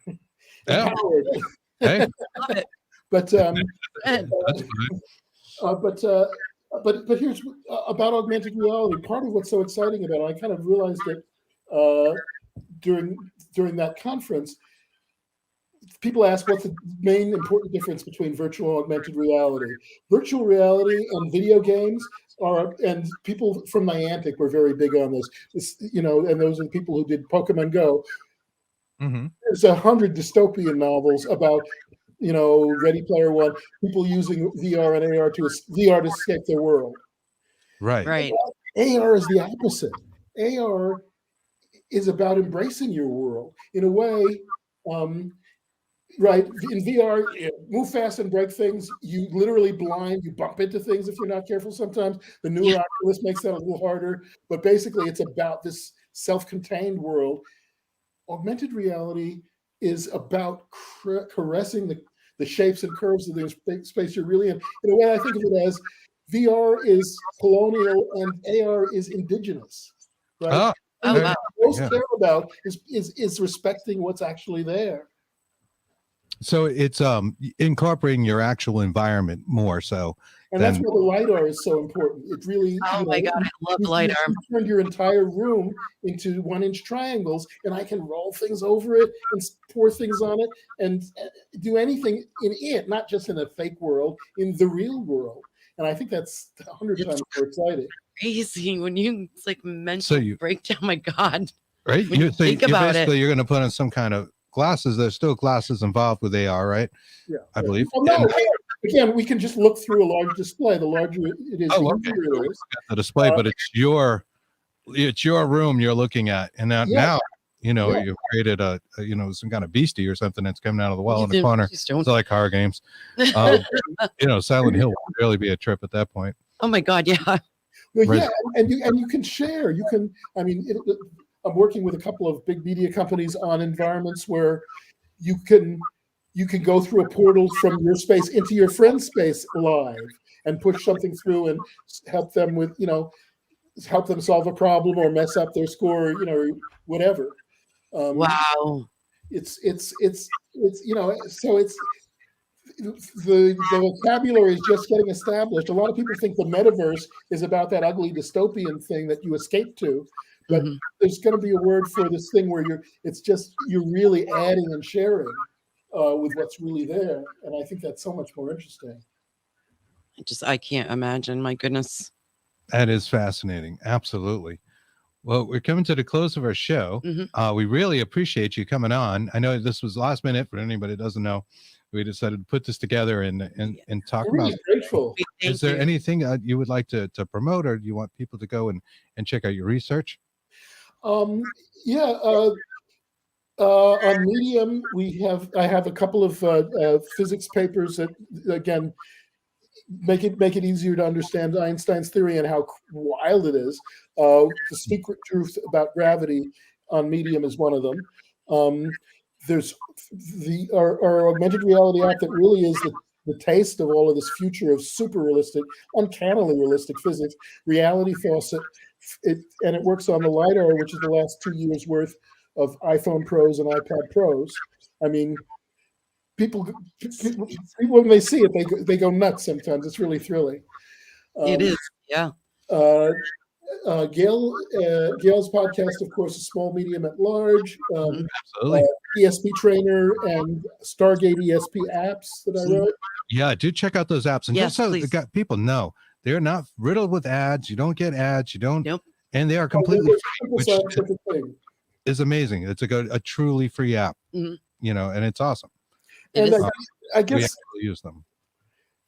Yeah. Hey. Love it. But but here's about augmented reality. Part of what's so exciting about it, I kind of realized that during that conference, people ask what's the main important difference between virtual and augmented reality. Virtual reality and video games and people from Niantic were very big on this. And those are the people who did Pokemon Go. Mm-hmm. There's 100 dystopian novels about, Ready Player One, people using VR and AR to escape their world. Right. AR is the opposite. AR is about embracing your world in a way. Right. In VR, move fast and break things. You literally blind. You bump into things if you're not careful sometimes. The newer Oculus makes that a little harder. But basically, it's about this self-contained world. Augmented reality is about caressing the shapes and curves of the space you're really in. In a way, I think of it as VR is colonial and AR is indigenous. Right? What most care about is respecting what's actually there. So it's incorporating your actual environment more so. And that's why the LiDAR is so important. It really, my God, I love LiDAR. You turn your entire room into 1-inch triangles, and I can roll things over it and pour things on it and do anything in it, not just in a fake world, in the real world. And I think that's 100 times more exciting. Crazy when it's like mental breakdown. My God, right? When you think about it, you're going to put on some kind of glasses. There's still glasses involved with AR, right? Yeah, I believe. Well, no, again, we can just look through a large display. The larger it is, the easier it is. The display, but it's your room you're looking at, and now you've created some kind of beastie or something that's coming out of the wall in the corner. It's like horror games. Silent Hill would really be a trip at that point. Oh my God, yeah. Well, yeah, and you can share. You can. I mean, I'm working with a couple of big media companies on environments where you can go through a portal from your space into your friend's space live and push something through and help them with, help them solve a problem or mess up their score, whatever. Wow. It's so it's the vocabulary is just getting established. A lot of people think the metaverse is about that ugly dystopian thing that you escape to, but there's going to be a word for this thing where you're really adding and sharing with what's really there, and I think that's so much more interesting. I can't imagine. My goodness, that is fascinating. Absolutely. Well, we're coming to the close of our show. We really appreciate you coming on. I know this was last minute for anybody that doesn't know. We decided to put this together and talk about it. Grateful. Is there anything you would like to promote, or do you want people to go and check out your research? On Medium, I have a couple of physics papers that, again, make it easier to understand Einstein's theory and how wild it is. The secret truth about gravity on Medium is one of them. There's our augmented reality app that really is the taste of all of this future of super realistic, uncannily realistic physics. Reality Faucet, and it works on the LiDAR, which is the last 2 years worth of iPhone Pros and iPad Pros. I mean, people when they see it, they go nuts sometimes. It's really thrilling. It is, yeah. Gail's podcast, of course, is Small Medium at Large. Absolutely. ESP Trainer and Stargate ESP apps that I wrote. Yeah, do check out those apps. And Yes, just so please. people know, they're not riddled with ads. You don't get ads. You don't. Nope. And they are completely free, which thing. is amazing. It's a truly free app, Mhm. you know, and it's awesome. And I We guess actually use them.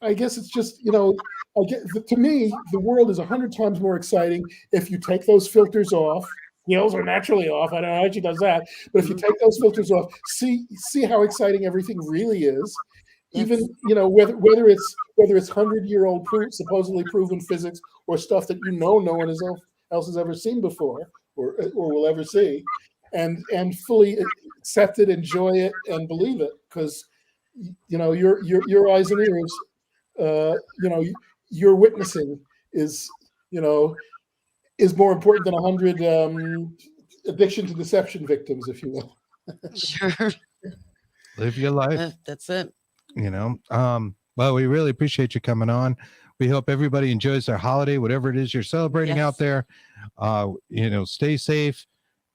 I guess it's just, you know, to me, the world is 100 times more exciting if you take those filters off. Scales are naturally off. I don't know how she does that, but if you take those filters off, see how exciting everything really is. Yes. Even, you know, whether it's 100-year-old supposedly proven physics or stuff that no one else has ever seen before or will ever see, and fully accept it, enjoy it, and believe it, because you know your eyes and ears, you know, your witnessing is, you know, is more important than 100 addiction to deception victims, if you will. Sure. Live your life. That's it. You know, well, we really appreciate you coming on. We hope everybody enjoys their holiday, whatever it is you're celebrating out there. You know, stay safe.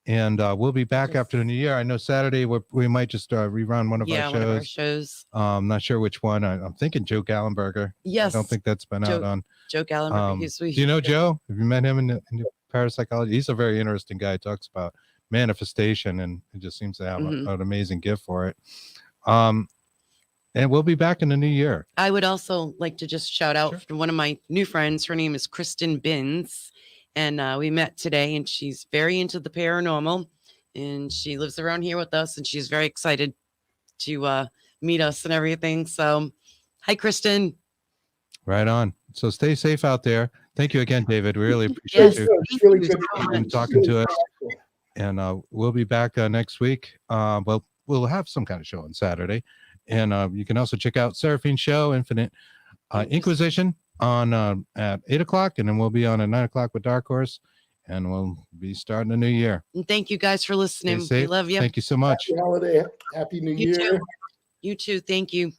And we'll be back after the new year. I know Saturday we might just rerun one of our shows. One of our shows. Not sure which one. I'm thinking Joe Gallenberger. Yes. I don't think that's been out on. Joe Gallenberger. Do you know Joe? Have you met him in the parapsychology? He's a very interesting guy. He talks about manifestation, and it just seems to have an amazing gift for it. And we'll be back in the new year. I would also like to just shout out to one of my new friends. Her name is Kristen Binns. And we met today, and she's very into the paranormal, and she lives around here with us, and she's very excited to meet us and everything. So, hi, Kristen. Right on. So stay safe out there. Thank you again, David. We really appreciate you. It's really good talking to us. And we'll be back next week. Well, we'll have some kind of show on Saturday. And you can also check out Seraphine Show, Infinite Inquisition, on at 8:00, and then we'll be on at 9:00 with Dark Horse, and we'll be starting the new year. And thank you guys for listening. We love you. Thank you so much. Happy holiday. Happy New Year. You too. Thank you.